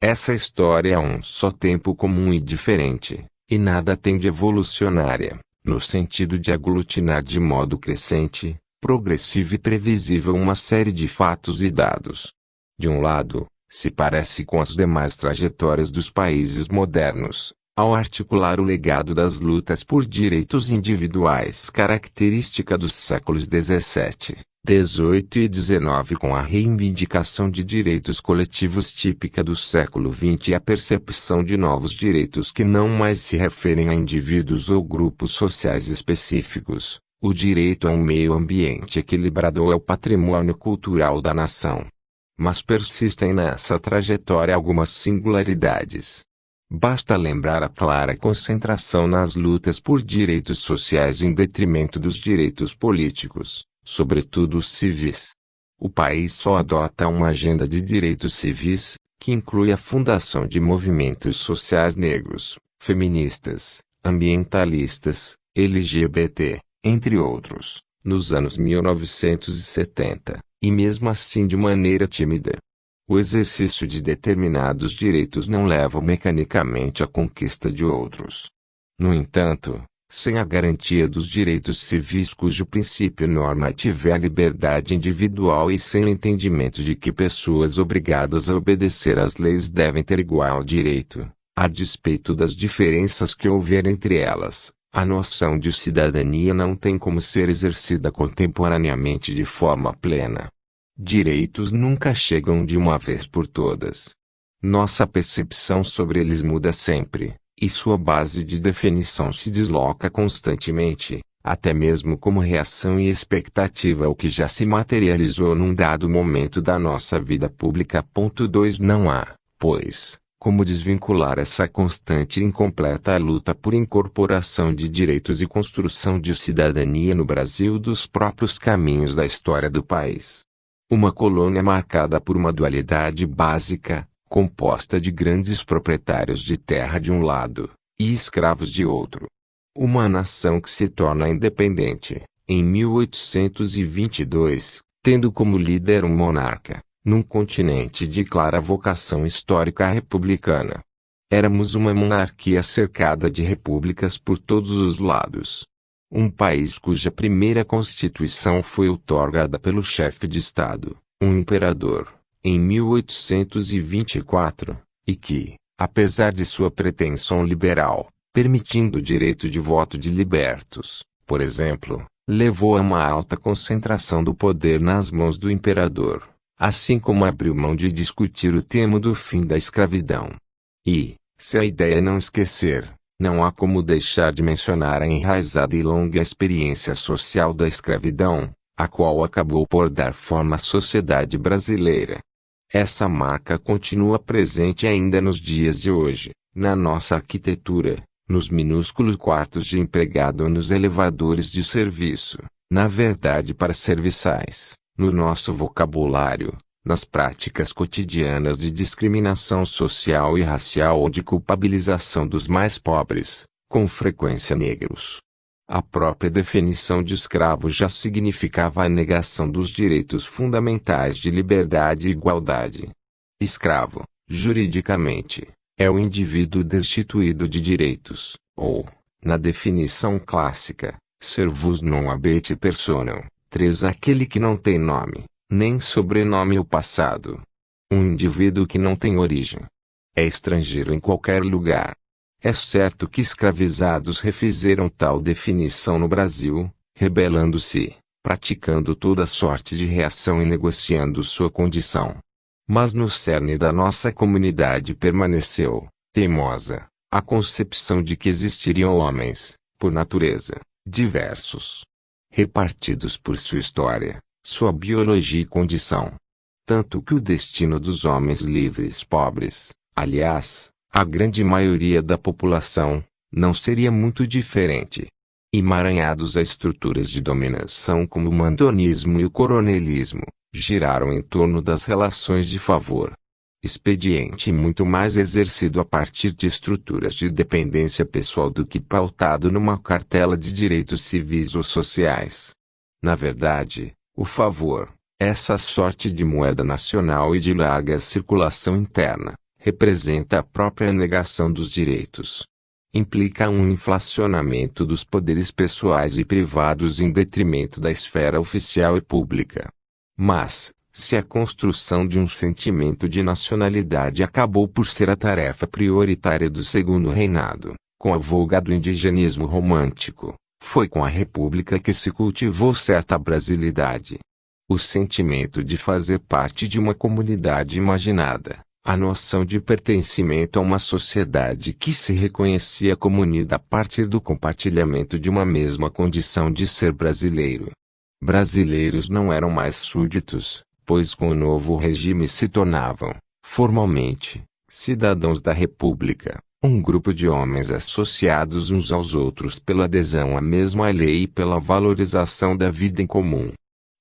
Essa história é um só tempo comum e diferente, e nada tem de evolucionária, no sentido de aglutinar de modo crescente, progressivo e previsível uma série de fatos e dados. De um lado, se parece com as demais trajetórias dos países modernos, ao articular o legado das lutas por direitos individuais característica dos séculos XVII, XVIII e XIX com a reivindicação de direitos coletivos típica do século XX e a percepção de novos direitos que não mais se referem a indivíduos ou grupos sociais específicos, o direito a um meio ambiente equilibrado ou ao patrimônio cultural da nação. Mas persistem nessa trajetória algumas singularidades. Basta lembrar a clara concentração nas lutas por direitos sociais em detrimento dos direitos políticos, sobretudo os civis. O país só adota uma agenda de direitos civis, que inclui a fundação de movimentos sociais negros, feministas, ambientalistas, LGBT, entre outros, nos anos 1970, e mesmo assim de maneira tímida. O exercício de determinados direitos não leva mecanicamente à conquista de outros. No entanto, sem a garantia dos direitos civis cujo princípio normativo é a liberdade individual e sem o entendimento de que pessoas obrigadas a obedecer às leis devem ter igual direito, a despeito das diferenças que houver entre elas, a noção de cidadania não tem como ser exercida contemporaneamente de forma plena. Direitos nunca chegam de uma vez por todas. Nossa percepção sobre eles muda sempre, e sua base de definição se desloca constantemente, até mesmo como reação e expectativa ao que já se materializou num dado momento da nossa vida pública. 2 Não há, pois, como desvincular essa constante e incompleta luta por incorporação de direitos e construção de cidadania no Brasil dos próprios caminhos da história do país. Uma colônia marcada por uma dualidade básica, composta de grandes proprietários de terra de um lado, e escravos de outro. Uma nação que se torna independente, em 1822, tendo como líder um monarca, num continente de clara vocação histórica republicana. Éramos uma monarquia cercada de repúblicas por todos os lados. Um país cuja primeira constituição foi outorgada pelo chefe de Estado, um imperador, em 1824, e que, apesar de sua pretensão liberal, permitindo o direito de voto de libertos, por exemplo, levou a uma alta concentração do poder nas mãos do imperador, assim como abriu mão de discutir o tema do fim da escravidão. E, se a ideia é não esquecer, não há como deixar de mencionar a enraizada e longa experiência social da escravidão, a qual acabou por dar forma à sociedade brasileira. Essa marca continua presente ainda nos dias de hoje, na nossa arquitetura, nos minúsculos quartos de empregado ou nos elevadores de serviço, na verdade para serviçais, no nosso vocabulário, nas práticas cotidianas de discriminação social e racial ou de culpabilização dos mais pobres, com frequência negros. A própria definição de escravo já significava a negação dos direitos fundamentais de liberdade e igualdade. Escravo, juridicamente, é o indivíduo destituído de direitos, ou, na definição clássica, servus non habet personam, 3 aquele que não tem nome, nem sobrenome ou passado. Um indivíduo que não tem origem. É estrangeiro em qualquer lugar. É certo que escravizados refizeram tal definição no Brasil, rebelando-se, praticando toda sorte de reação e negociando sua condição. Mas no cerne da nossa comunidade permaneceu, teimosa, a concepção de que existiriam homens, por natureza, diversos, repartidos por sua história, sua biologia e condição. Tanto que o destino dos homens livres pobres, aliás, a grande maioria da população, não seria muito diferente. Emaranhados a estruturas de dominação como o mandonismo e o coronelismo, giraram em torno das relações de favor. Expediente muito mais exercido a partir de estruturas de dependência pessoal do que pautado numa cartela de direitos civis ou sociais. Na verdade, o favor, essa sorte de moeda nacional e de larga circulação interna, representa a própria negação dos direitos. Implica um inflacionamento dos poderes pessoais e privados em detrimento da esfera oficial e pública. Mas, se a construção de um sentimento de nacionalidade acabou por ser a tarefa prioritária do Segundo Reinado, com a voga do indigenismo romântico, foi com a República que se cultivou certa brasilidade. O sentimento de fazer parte de uma comunidade imaginada, a noção de pertencimento a uma sociedade que se reconhecia como unida a partir do compartilhamento de uma mesma condição de ser brasileiro. Brasileiros não eram mais súditos, pois com o novo regime se tornavam, formalmente, cidadãos da República, um grupo de homens associados uns aos outros pela adesão à mesma lei e pela valorização da vida em comum.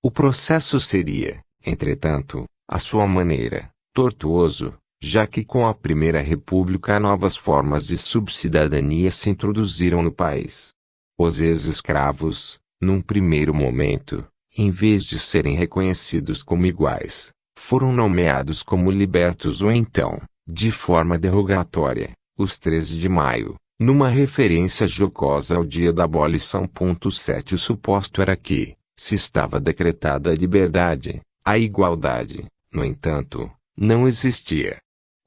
O processo seria, entretanto, à sua maneira, tortuoso, já que com a Primeira República novas formas de subcidadania se introduziram no país. Os ex-escravos, num primeiro momento, em vez de serem reconhecidos como iguais, foram nomeados como libertos ou então, de forma derrogatória, os 13 de maio, numa referência jocosa ao dia da abolição. 7 O suposto era que, se estava decretada a liberdade, a igualdade, no entanto, não existia.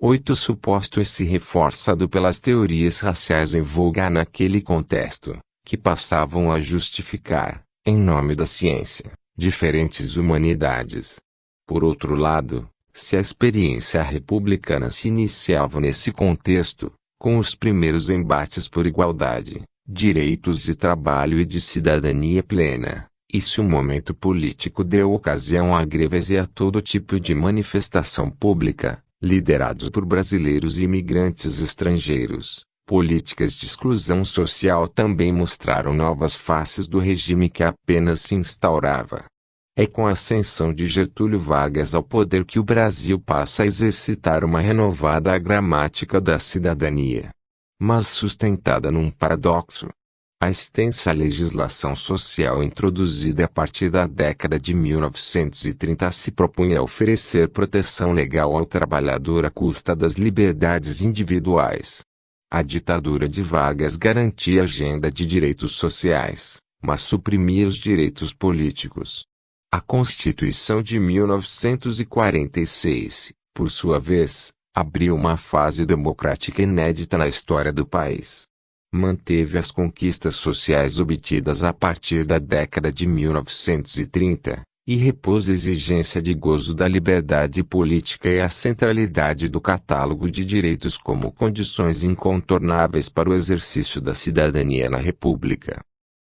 8 Suposto esse reforçado pelas teorias raciais em voga naquele contexto, que passavam a justificar, em nome da ciência, diferentes humanidades. Por outro lado, se a experiência republicana se iniciava nesse contexto, com os primeiros embates por igualdade, direitos de trabalho e de cidadania plena, e se o momento político deu ocasião a greves e a todo tipo de manifestação pública, liderados por brasileiros e imigrantes estrangeiros, políticas de exclusão social também mostraram novas faces do regime que apenas se instaurava. É com a ascensão de Getúlio Vargas ao poder que o Brasil passa a exercitar uma renovada gramática da cidadania, mas sustentada num paradoxo. A extensa legislação social introduzida a partir da década de 1930 se propunha a oferecer proteção legal ao trabalhador à custa das liberdades individuais. A ditadura de Vargas garantia a agenda de direitos sociais, mas suprimia os direitos políticos. A Constituição de 1946, por sua vez, abriu uma fase democrática inédita na história do país. Manteve as conquistas sociais obtidas a partir da década de 1930, e repôs a exigência de gozo da liberdade política e a centralidade do catálogo de direitos como condições incontornáveis para o exercício da cidadania na República.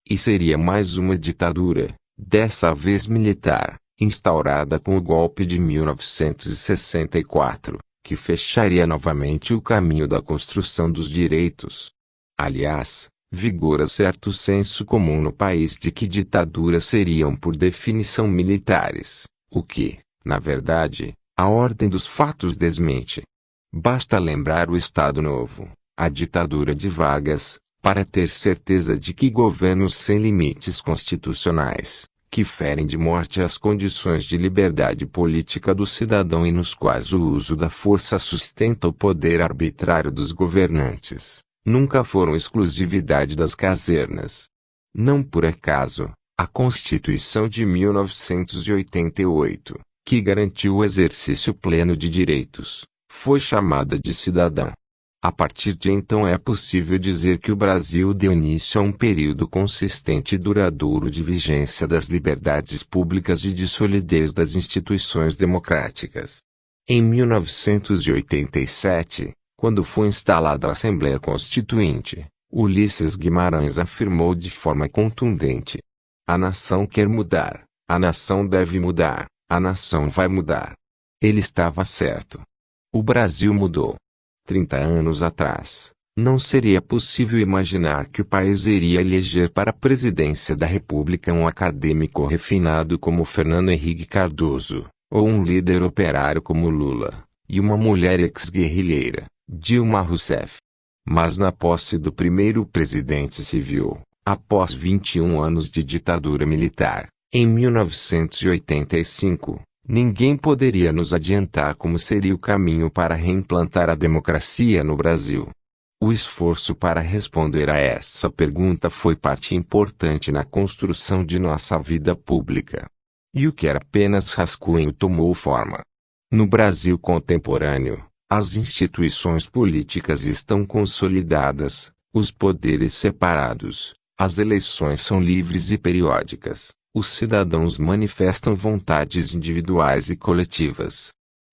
E seria mais uma ditadura, dessa vez militar, instaurada com o golpe de 1964, que fecharia novamente o caminho da construção dos direitos. Aliás, vigora certo senso comum no país de que ditaduras seriam por definição militares, o que, na verdade, a ordem dos fatos desmente. Basta lembrar o Estado Novo, a ditadura de Vargas, para ter certeza de que governos sem limites constitucionais, que ferem de morte as condições de liberdade política do cidadão e nos quais o uso da força sustenta o poder arbitrário dos governantes, nunca foram exclusividade das casernas. Não por acaso, a Constituição de 1988, que garantiu o exercício pleno de direitos, foi chamada de cidadã. A partir de então é possível dizer que o Brasil deu início a um período consistente e duradouro de vigência das liberdades públicas e de solidez das instituições democráticas. Em 1987, quando foi instalada a Assembleia Constituinte, Ulisses Guimarães afirmou de forma contundente: a nação quer mudar, a nação deve mudar, a nação vai mudar. Ele estava certo. O Brasil mudou. 30 anos atrás, não seria possível imaginar que o país iria eleger para a presidência da República um acadêmico refinado como Fernando Henrique Cardoso, ou um líder operário como Lula, e uma mulher ex-guerrilheira, Dilma Rousseff. Mas na posse do primeiro presidente civil, após 21 anos de ditadura militar, em 1985, ninguém poderia nos adiantar como seria o caminho para reimplantar a democracia no Brasil. O esforço para responder a essa pergunta foi parte importante na construção de nossa vida pública. E o que era apenas rascunho tomou forma. No Brasil contemporâneo, as instituições políticas estão consolidadas, os poderes separados, as eleições são livres e periódicas. Os cidadãos manifestam vontades individuais e coletivas.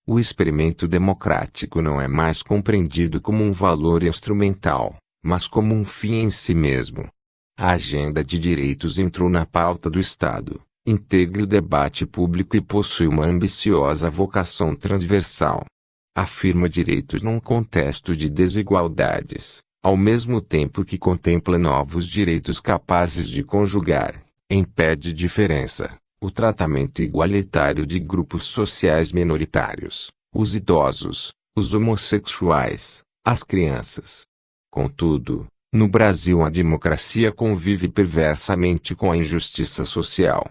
O experimento democrático não é mais compreendido como um valor instrumental, mas como um fim em si mesmo. A agenda de direitos entrou na pauta do Estado, integra o debate público e possui uma ambiciosa vocação transversal. Afirma direitos num contexto de desigualdades, ao mesmo tempo que contempla novos direitos capazes de conjugar, em pé de diferença, o tratamento igualitário de grupos sociais minoritários, os idosos, os homossexuais, as crianças. Contudo, no Brasil a democracia convive perversamente com a injustiça social.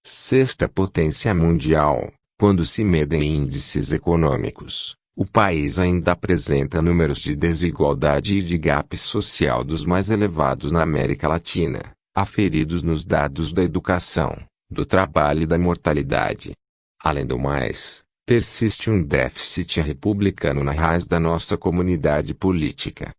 Sexta potência mundial, quando se medem índices econômicos, o país ainda apresenta números de desigualdade e de gap social dos mais elevados na América Latina, aferidos nos dados da educação, do trabalho e da mortalidade. Além do mais, persiste um déficit republicano na raiz da nossa comunidade política.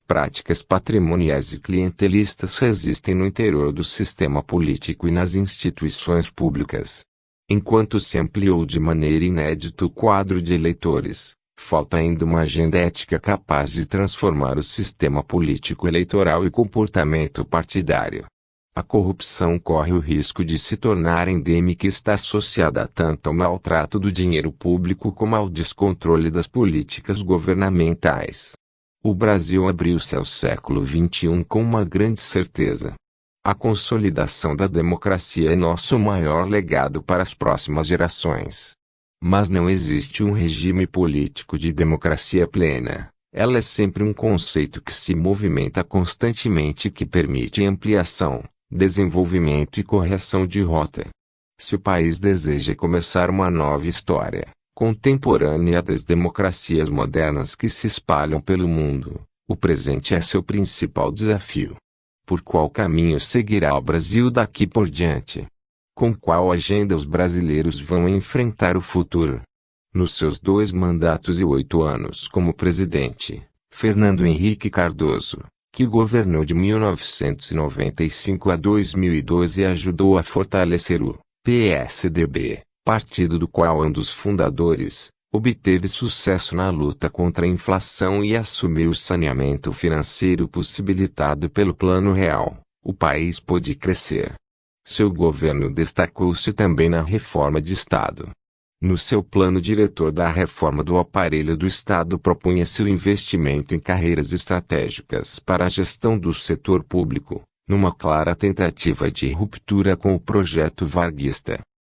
Práticas patrimoniais e clientelistas resistem no interior do sistema político e nas instituições públicas. Enquanto se ampliou de maneira inédita o quadro de eleitores, falta ainda uma agenda ética capaz de transformar o sistema político eleitoral e comportamento partidário. A corrupção corre o risco de se tornar endêmica e está associada tanto ao maltrato do dinheiro público como ao descontrole das políticas governamentais. O Brasil abriu-se ao século XXI com uma grande certeza. A consolidação da democracia é nosso maior legado para as próximas gerações. Mas não existe um regime político de democracia plena. Ela é sempre um conceito que se movimenta constantemente e que permite ampliação, desenvolvimento e correção de rota. Se o país deseja começar uma nova história, contemporânea das democracias modernas que se espalham pelo mundo, o presente é seu principal desafio. Por qual caminho seguirá o Brasil daqui por diante? Com qual agenda os brasileiros vão enfrentar o futuro? Nos seus 2 mandatos e 8 anos como presidente, Fernando Henrique Cardoso, que governou de 1995 a 2012 e ajudou a fortalecer o PSDB, partido do qual é um dos fundadores, obteve sucesso na luta contra a inflação e assumiu o saneamento financeiro possibilitado pelo Plano Real, o país pôde crescer. Seu governo destacou-se também na reforma de Estado. No seu plano diretor da reforma do aparelho do Estado propunha-se o investimento em carreiras estratégicas para a gestão do setor público, numa clara tentativa de ruptura com o projeto varguista.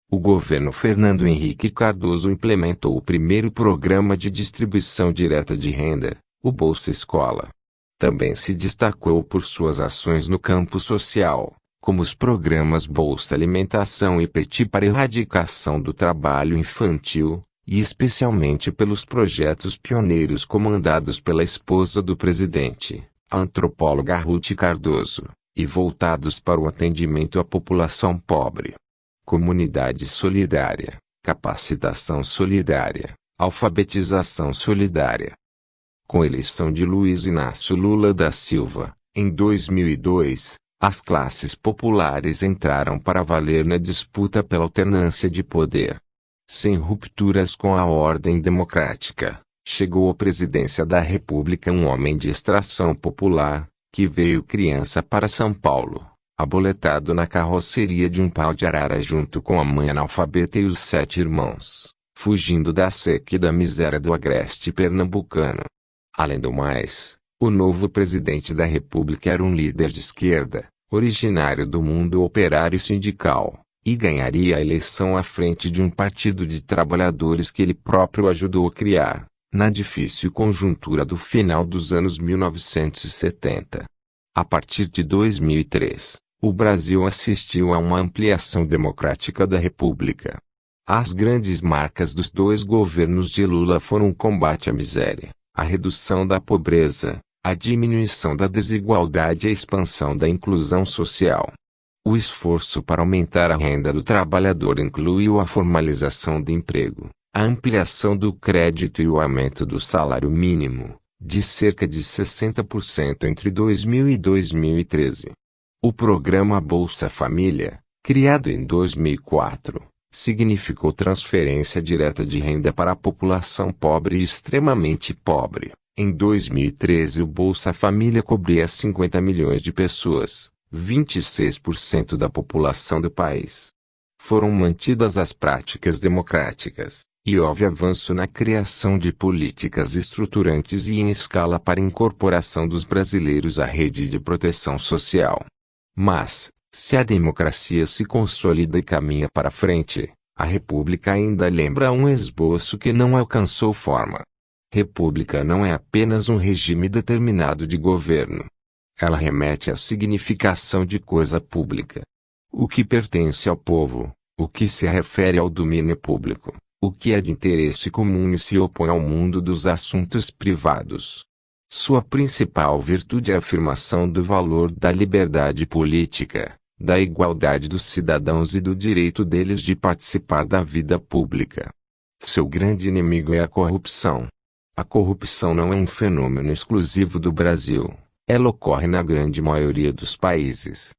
O governo Fernando Henrique Cardoso implementou o primeiro programa de distribuição direta de renda, o Bolsa Escola. Também se destacou por suas ações no campo social, como os programas Bolsa Alimentação e Petit para erradicação do trabalho infantil, e especialmente pelos projetos pioneiros comandados pela esposa do presidente, a antropóloga Ruth Cardoso, e voltados para o atendimento à população pobre. Comunidade solidária, capacitação solidária, alfabetização solidária. Com a eleição de Luiz Inácio Lula da Silva, em 2002, as classes populares entraram para valer na disputa pela alternância de poder. Sem rupturas com a ordem democrática, chegou à presidência da República um homem de extração popular, que veio criança para São Paulo, aboletado na carroceria de um pau de arara junto com a mãe analfabeta e os 7 irmãos, fugindo da seca e da miséria do agreste pernambucano. Além do mais, o novo presidente da República era um líder de esquerda, originário do mundo operário sindical, e ganharia a eleição à frente de um partido de trabalhadores que ele próprio ajudou a criar, na difícil conjuntura do final dos anos 1970. A partir de 2003, o Brasil assistiu a uma ampliação democrática da República. As grandes marcas dos 2 governos de Lula foram o combate à miséria, a redução da pobreza, a diminuição da desigualdade e a expansão da inclusão social. O esforço para aumentar a renda do trabalhador incluiu a formalização do emprego, a ampliação do crédito e o aumento do salário mínimo, de cerca de 60% entre 2000 e 2013. O programa Bolsa Família, criado em 2004, significou transferência direta de renda para a população pobre e extremamente pobre. Em 2013 o Bolsa Família cobria 50 milhões de pessoas, 26% da população do país. Foram mantidas as práticas democráticas, e houve avanço na criação de políticas estruturantes e em escala para a incorporação dos brasileiros à rede de proteção social. Mas, se a democracia se consolida e caminha para frente, a República ainda lembra um esboço que não alcançou forma. República não é apenas um regime determinado de governo. Ela remete à significação de coisa pública. O que pertence ao povo, o que se refere ao domínio público, o que é de interesse comum e se opõe ao mundo dos assuntos privados. Sua principal virtude é a afirmação do valor da liberdade política, da igualdade dos cidadãos e do direito deles de participar da vida pública. Seu grande inimigo é a corrupção. A corrupção não é um fenômeno exclusivo do Brasil, ela ocorre na grande maioria dos países.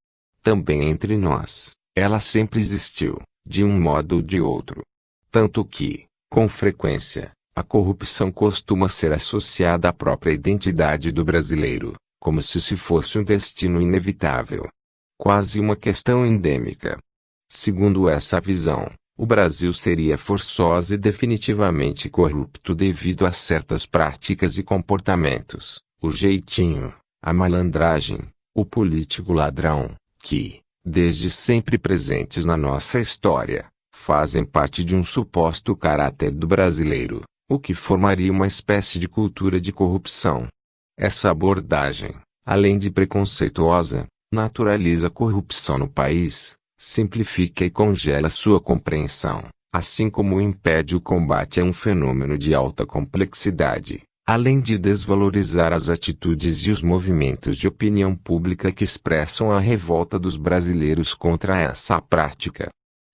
Também entre nós, ela sempre existiu, de um modo ou de outro. Tanto que, com frequência, a corrupção costuma ser associada à própria identidade do brasileiro, como se fosse um destino inevitável. Quase uma questão endêmica. Segundo essa visão, o Brasil seria forçosa e definitivamente corrupto devido a certas práticas e comportamentos, o jeitinho, a malandragem, o político ladrão, que, desde sempre presentes na nossa história, fazem parte de um suposto caráter do brasileiro, o que formaria uma espécie de cultura de corrupção. Essa abordagem, além de preconceituosa, naturaliza a corrupção no país, simplifica e congela sua compreensão, assim como impede o combate a um fenômeno de alta complexidade, além de desvalorizar as atitudes e os movimentos de opinião pública que expressam a revolta dos brasileiros contra essa prática.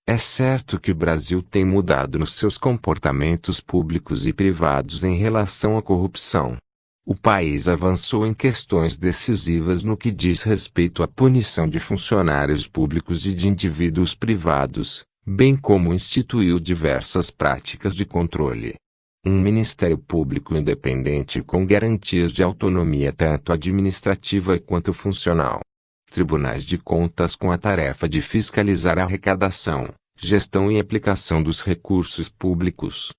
É certo que o Brasil tem mudado nos seus comportamentos públicos e privados em relação à corrupção. O país avançou em questões decisivas no que diz respeito à punição de funcionários públicos e de indivíduos privados, bem como instituiu diversas práticas de controle. Um Ministério Público independente com garantias de autonomia tanto administrativa quanto funcional. tribunais de contas com a tarefa de fiscalizar a arrecadação, gestão e aplicação dos recursos públicos.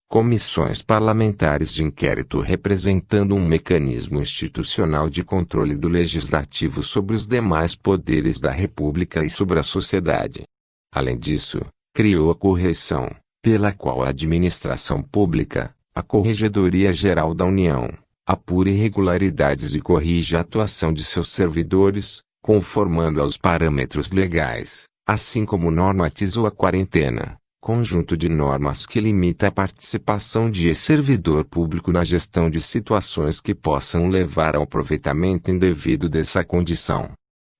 Comissões parlamentares de inquérito representando um mecanismo institucional de controle do legislativo sobre os demais poderes da República e sobre a sociedade. Além disso, criou a correição, pela qual a administração pública, a Corregedoria Geral da União, apura irregularidades e corrige a atuação de seus servidores, conformando aos parâmetros legais, assim como normatizou a quarentena, conjunto de normas que limita a participação de servidor público na gestão de situações que possam levar ao aproveitamento indevido dessa condição.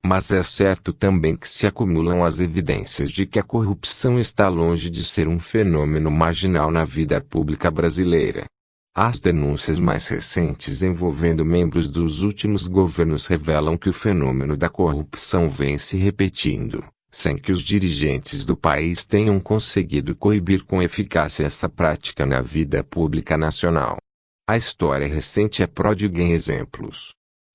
Mas é certo também que se acumulam as evidências de que a corrupção está longe de ser um fenômeno marginal na vida pública brasileira. As denúncias mais recentes envolvendo membros dos últimos governos revelam que o fenômeno da corrupção vem se repetindo, sem que os dirigentes do país tenham conseguido coibir com eficácia essa prática na vida pública nacional. A história recente é pródiga em exemplos.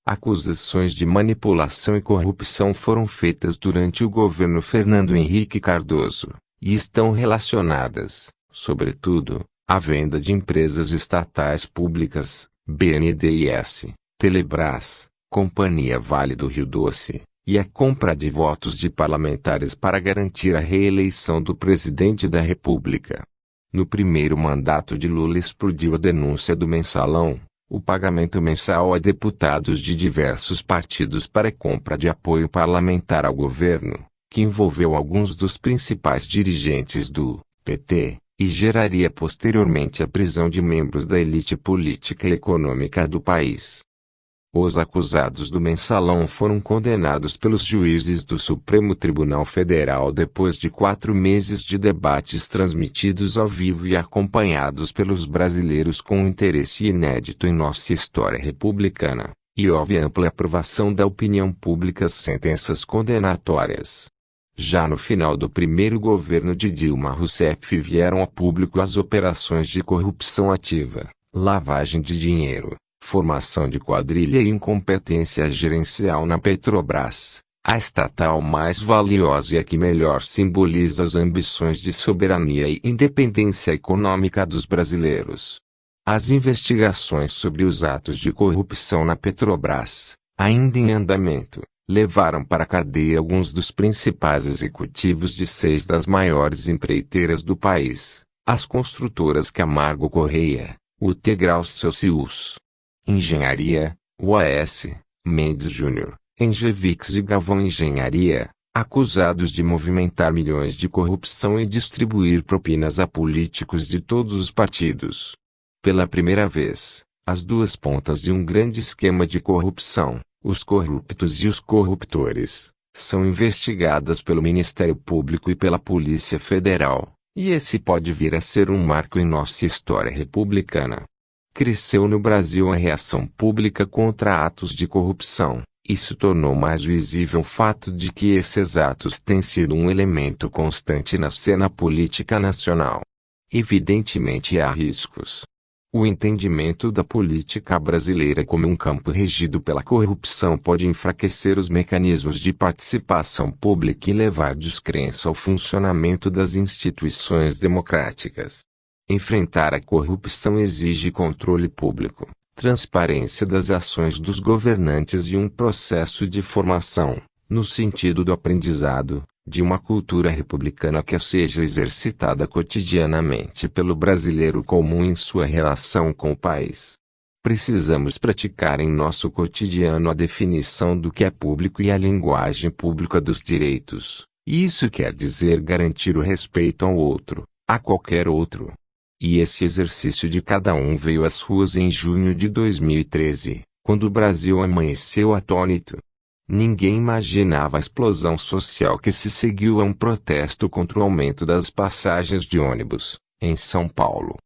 Acusações de manipulação e corrupção foram feitas durante o governo Fernando Henrique Cardoso, e estão relacionadas, sobretudo, à venda de empresas estatais públicas, BNDES, Telebrás, Companhia Vale do Rio Doce, e a compra de votos de parlamentares para garantir a reeleição do presidente da República. No primeiro mandato de Lula explodiu a denúncia do mensalão, o pagamento mensal a deputados de diversos partidos para a compra de apoio parlamentar ao governo, que envolveu alguns dos principais dirigentes do PT, e geraria posteriormente a prisão de membros da elite política e econômica do país. Os acusados do mensalão foram condenados pelos juízes do Supremo Tribunal Federal depois de 4 meses de debates transmitidos ao vivo e acompanhados pelos brasileiros com um interesse inédito em nossa história republicana, e houve ampla aprovação da opinião pública. Sentenças condenatórias. Já no final do primeiro governo de Dilma Rousseff vieram a público as operações de corrupção ativa, lavagem de dinheiro, formação de quadrilha e incompetência gerencial na Petrobras, a estatal mais valiosa e a que melhor simboliza as ambições de soberania e independência econômica dos brasileiros. As investigações sobre os atos de corrupção na Petrobras, ainda em andamento, levaram para a cadeia alguns dos principais executivos de 6 das maiores empreiteiras do país, as construtoras Camargo Correia, o Tegral Celsius Engenharia, UAS, Mendes Júnior, Engevix e Galvão Engenharia, acusados de movimentar milhões de corrupção e distribuir propinas a políticos de todos os partidos. Pela primeira vez, as duas pontas de um grande esquema de corrupção, os corruptos e os corruptores, são investigadas pelo Ministério Público e pela Polícia Federal, e esse pode vir a ser um marco em nossa história republicana. Cresceu no Brasil a reação pública contra atos de corrupção, e se tornou mais visível o fato de que esses atos têm sido um elemento constante na cena política nacional. Evidentemente há riscos. O entendimento da política brasileira como um campo regido pela corrupção pode enfraquecer os mecanismos de participação pública e levar descrença ao funcionamento das instituições democráticas. Enfrentar a corrupção exige controle público, transparência das ações dos governantes e um processo de formação, no sentido do aprendizado, de uma cultura republicana que seja exercitada cotidianamente pelo brasileiro comum em sua relação com o país. Precisamos praticar em nosso cotidiano a definição do que é público e a linguagem pública dos direitos. Isso quer dizer garantir o respeito ao outro, a qualquer outro. E esse exercício de cada um veio às ruas em junho de 2013, quando o Brasil amanheceu atônito. Ninguém imaginava a explosão social que se seguiu a um protesto contra o aumento das passagens de ônibus, em São Paulo.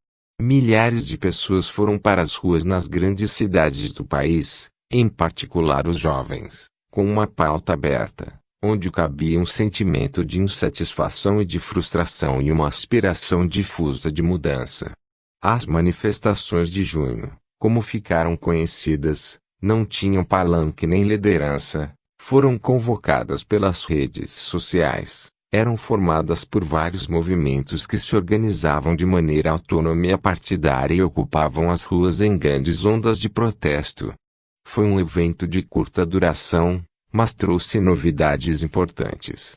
Milhares de pessoas foram para as ruas nas grandes cidades do país, em particular os jovens, com uma pauta aberta, onde cabia um sentimento de insatisfação e de frustração e uma aspiração difusa de mudança. As manifestações de junho, como ficaram conhecidas, não tinham palanque nem liderança, foram convocadas pelas redes sociais. Eram formadas por vários movimentos que se organizavam de maneira autônoma partidária e ocupavam as ruas em grandes ondas de protesto. Foi um evento de curta duração, mas trouxe novidades importantes.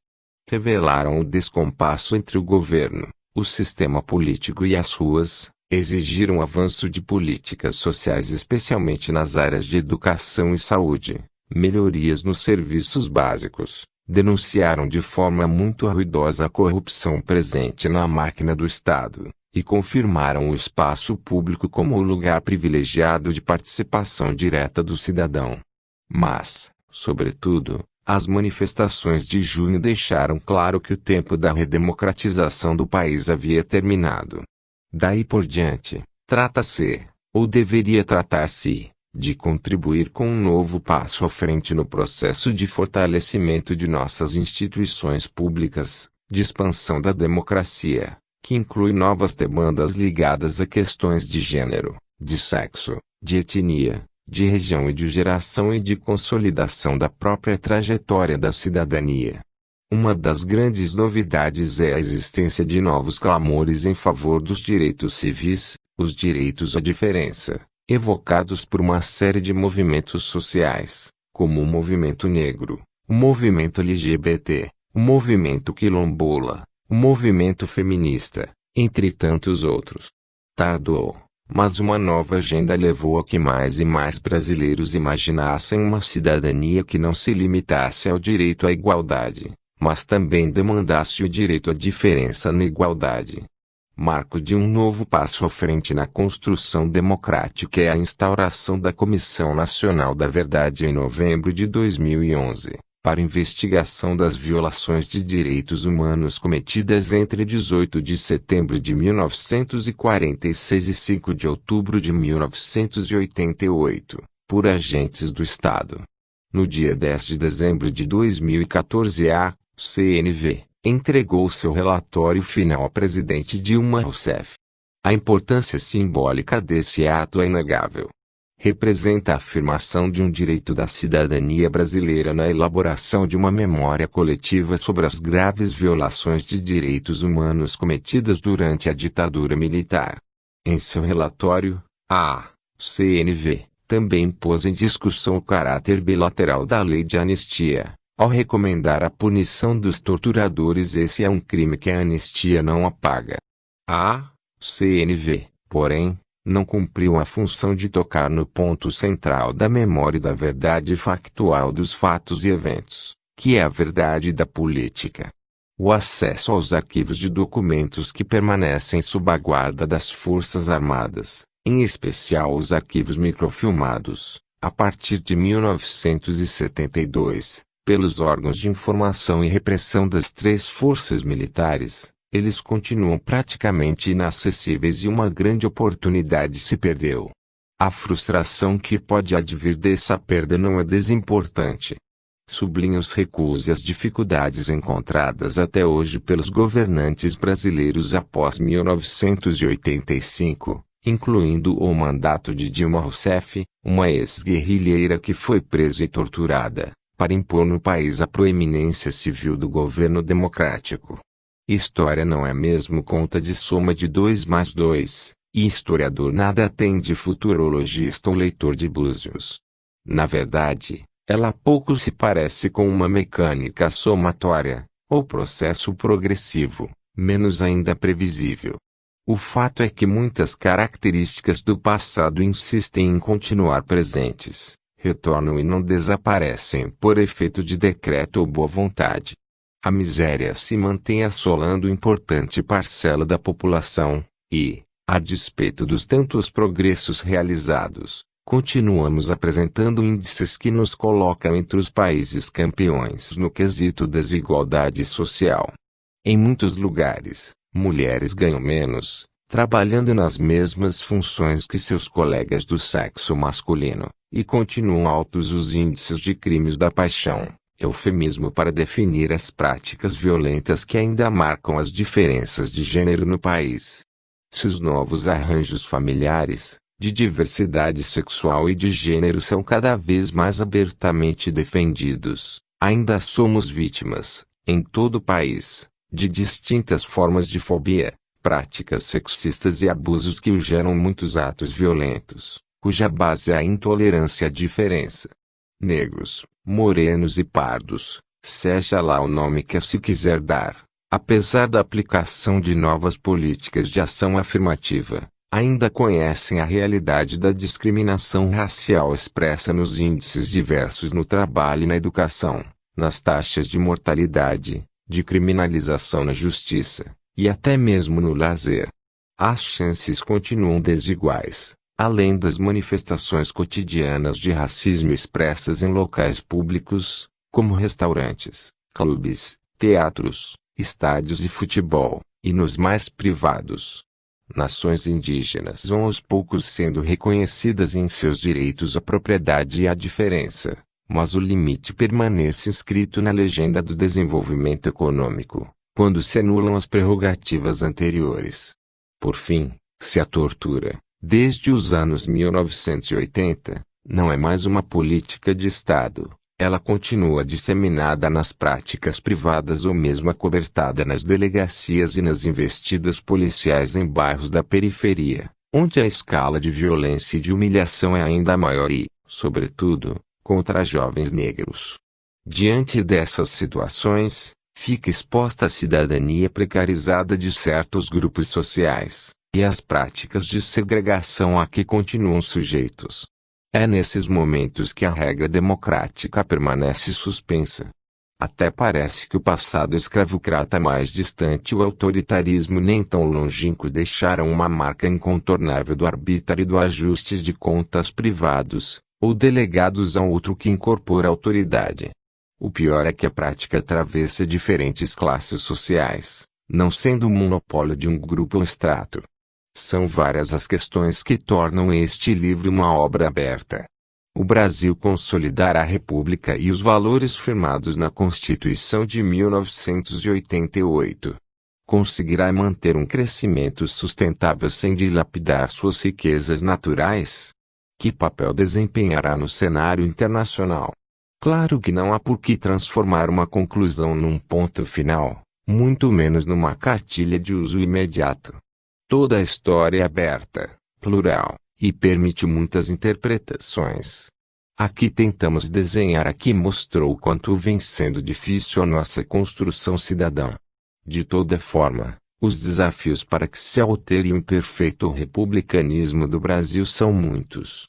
Revelaram o descompasso entre o governo, o sistema político e as ruas, exigiram avanço de políticas sociais especialmente nas áreas de educação e saúde, melhorias nos serviços básicos. Denunciaram de forma muito ruidosa a corrupção presente na máquina do Estado, e confirmaram o espaço público como o lugar privilegiado de participação direta do cidadão. Mas, sobretudo, as manifestações de junho deixaram claro que o tempo da redemocratização do país havia terminado. Daí por diante, trata-se, ou deveria tratar-se, de contribuir com um novo passo à frente no processo de fortalecimento de nossas instituições públicas, de expansão da democracia, que inclui novas demandas ligadas a questões de gênero, de sexo, de etnia, de região e de geração e de consolidação da própria trajetória da cidadania. Uma das grandes novidades é a existência de novos clamores em favor dos direitos civis, os direitos à diferença, evocados por uma série de movimentos sociais, como o movimento negro, o movimento LGBT, o movimento quilombola, o movimento feminista, entre tantos outros. Tardou, mas uma nova agenda levou a que mais e mais brasileiros imaginassem uma cidadania que não se limitasse ao direito à igualdade, mas também demandasse o direito à diferença na igualdade. Marco de um novo passo à frente na construção democrática é a instauração da Comissão Nacional da Verdade em novembro de 2011, para investigação das violações de direitos humanos cometidas entre 18 de setembro de 1946 e 5 de outubro de 1988, por agentes do Estado. No dia 10 de dezembro de 2014 a CNV entregou seu relatório final à presidente Dilma Rousseff. A importância simbólica desse ato é inegável. Representa a afirmação de um direito da cidadania brasileira na elaboração de uma memória coletiva sobre as graves violações de direitos humanos cometidas durante a ditadura militar. Em seu relatório, a CNV também pôs em discussão o caráter bilateral da lei de anistia. Ao recomendar a punição dos torturadores, esse é um crime que a anistia não apaga. A CNV, porém, não cumpriu a função de tocar no ponto central da memória e da verdade factual dos fatos e eventos, que é a verdade da política. O acesso aos arquivos de documentos que permanecem sob a guarda das Forças Armadas, em especial os arquivos microfilmados, a partir de 1972. Pelos órgãos de informação e repressão das três forças militares, eles continuam praticamente inacessíveis e uma grande oportunidade se perdeu. A frustração que pode advir dessa perda não é desimportante. Sublinha os recuos e as dificuldades encontradas até hoje pelos governantes brasileiros após 1985, incluindo o mandato de Dilma Rousseff, uma ex-guerrilheira que foi presa e torturada, para impor no país a proeminência civil do governo democrático. História não é mesmo conta de soma de 2 mais 2, e historiador nada tem de futurologista ou leitor de búzios. Na verdade, ela pouco se parece com uma mecânica somatória, ou processo progressivo, menos ainda previsível. O fato é que muitas características do passado insistem em continuar presentes, retornam e não desaparecem por efeito de decreto ou boa vontade. A miséria se mantém assolando importante parcela da população, e, a despeito dos tantos progressos realizados, continuamos apresentando índices que nos colocam entre os países campeões no quesito desigualdade social. Em muitos lugares, mulheres ganham menos, trabalhando nas mesmas funções que seus colegas do sexo masculino, e continuam altos os índices de crimes da paixão, eufemismo para definir as práticas violentas que ainda marcam as diferenças de gênero no país. Se os novos arranjos familiares, de diversidade sexual e de gênero são cada vez mais abertamente defendidos, Ainda somos vítimas, em todo o país, de distintas formas de fobia, práticas sexistas e abusos que geram muitos atos violentos, cuja base é a intolerância à diferença. Negros, morenos e pardos, seja lá o nome que se quiser dar, apesar da aplicação de novas políticas de ação afirmativa, ainda conhecem a realidade da discriminação racial expressa nos índices diversos no trabalho e na educação, nas taxas de mortalidade, de criminalização na justiça, e até mesmo no lazer. As chances continuam desiguais, além das manifestações cotidianas de racismo expressas em locais públicos, como restaurantes, clubes, teatros, estádios e futebol, e nos mais privados. Nações indígenas vão aos poucos sendo reconhecidas em seus direitos à propriedade e à diferença, mas o limite permanece inscrito na legenda do desenvolvimento econômico, quando se anulam as prerrogativas anteriores. Por fim, se a tortura, desde os anos 1980, não é mais uma política de Estado, ela continua disseminada nas práticas privadas ou mesmo acobertada nas delegacias e nas investidas policiais em bairros da periferia, onde a escala de violência e de humilhação é ainda maior e, sobretudo, contra jovens negros. Diante dessas situações, fica exposta a cidadania precarizada de certos grupos sociais, e as práticas de segregação a que continuam sujeitos. É nesses momentos que a regra democrática permanece suspensa. Até parece que o passado escravocrata mais distante e o autoritarismo nem tão longínquo deixaram uma marca incontornável do arbítrio e do ajuste de contas privados, ou delegados a outro que incorpora autoridade. O pior é que a prática atravessa diferentes classes sociais, não sendo o monopólio de um grupo ou extrato. São várias as questões que tornam este livro uma obra aberta. O Brasil consolidará a República e os valores firmados na Constituição de 1988. Conseguirá manter um crescimento sustentável sem dilapidar suas riquezas naturais? Que papel desempenhará no cenário internacional? Claro que não há por que transformar uma conclusão num ponto final, muito menos numa cartilha de uso imediato. Toda a história é aberta, plural, e permite muitas interpretações. Aqui tentamos desenhar a que mostrou quanto vem sendo difícil a nossa construção cidadã. De toda forma, os desafios para que se altere o imperfeito republicanismo do Brasil são muitos.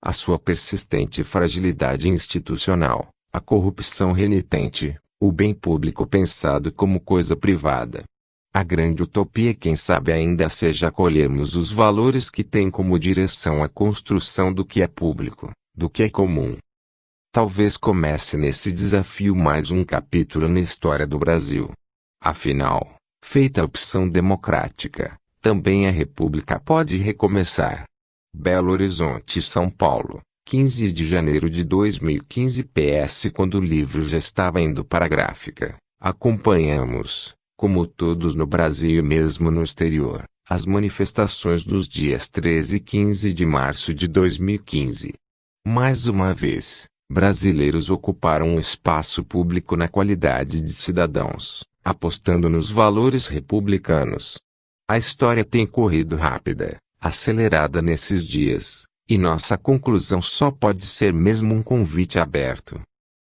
A sua persistente fragilidade institucional, a corrupção renitente, o bem público pensado como coisa privada. A grande utopia quem sabe ainda seja acolhermos os valores que têm como direção a construção do que é público, do que é comum. Talvez comece nesse desafio mais um capítulo na história do Brasil. Afinal, feita a opção democrática, também a República pode recomeçar. Belo Horizonte, São Paulo, 15 de janeiro de 2015 PS. Quando o livro já estava indo para a gráfica, acompanhamos, como todos no Brasil e mesmo no exterior, as manifestações dos dias 13 e 15 de março de 2015. Mais uma vez, brasileiros ocuparam um espaço público na qualidade de cidadãos, apostando nos valores republicanos. A história tem corrido rápida, acelerada nesses dias, e nossa conclusão só pode ser mesmo um convite aberto,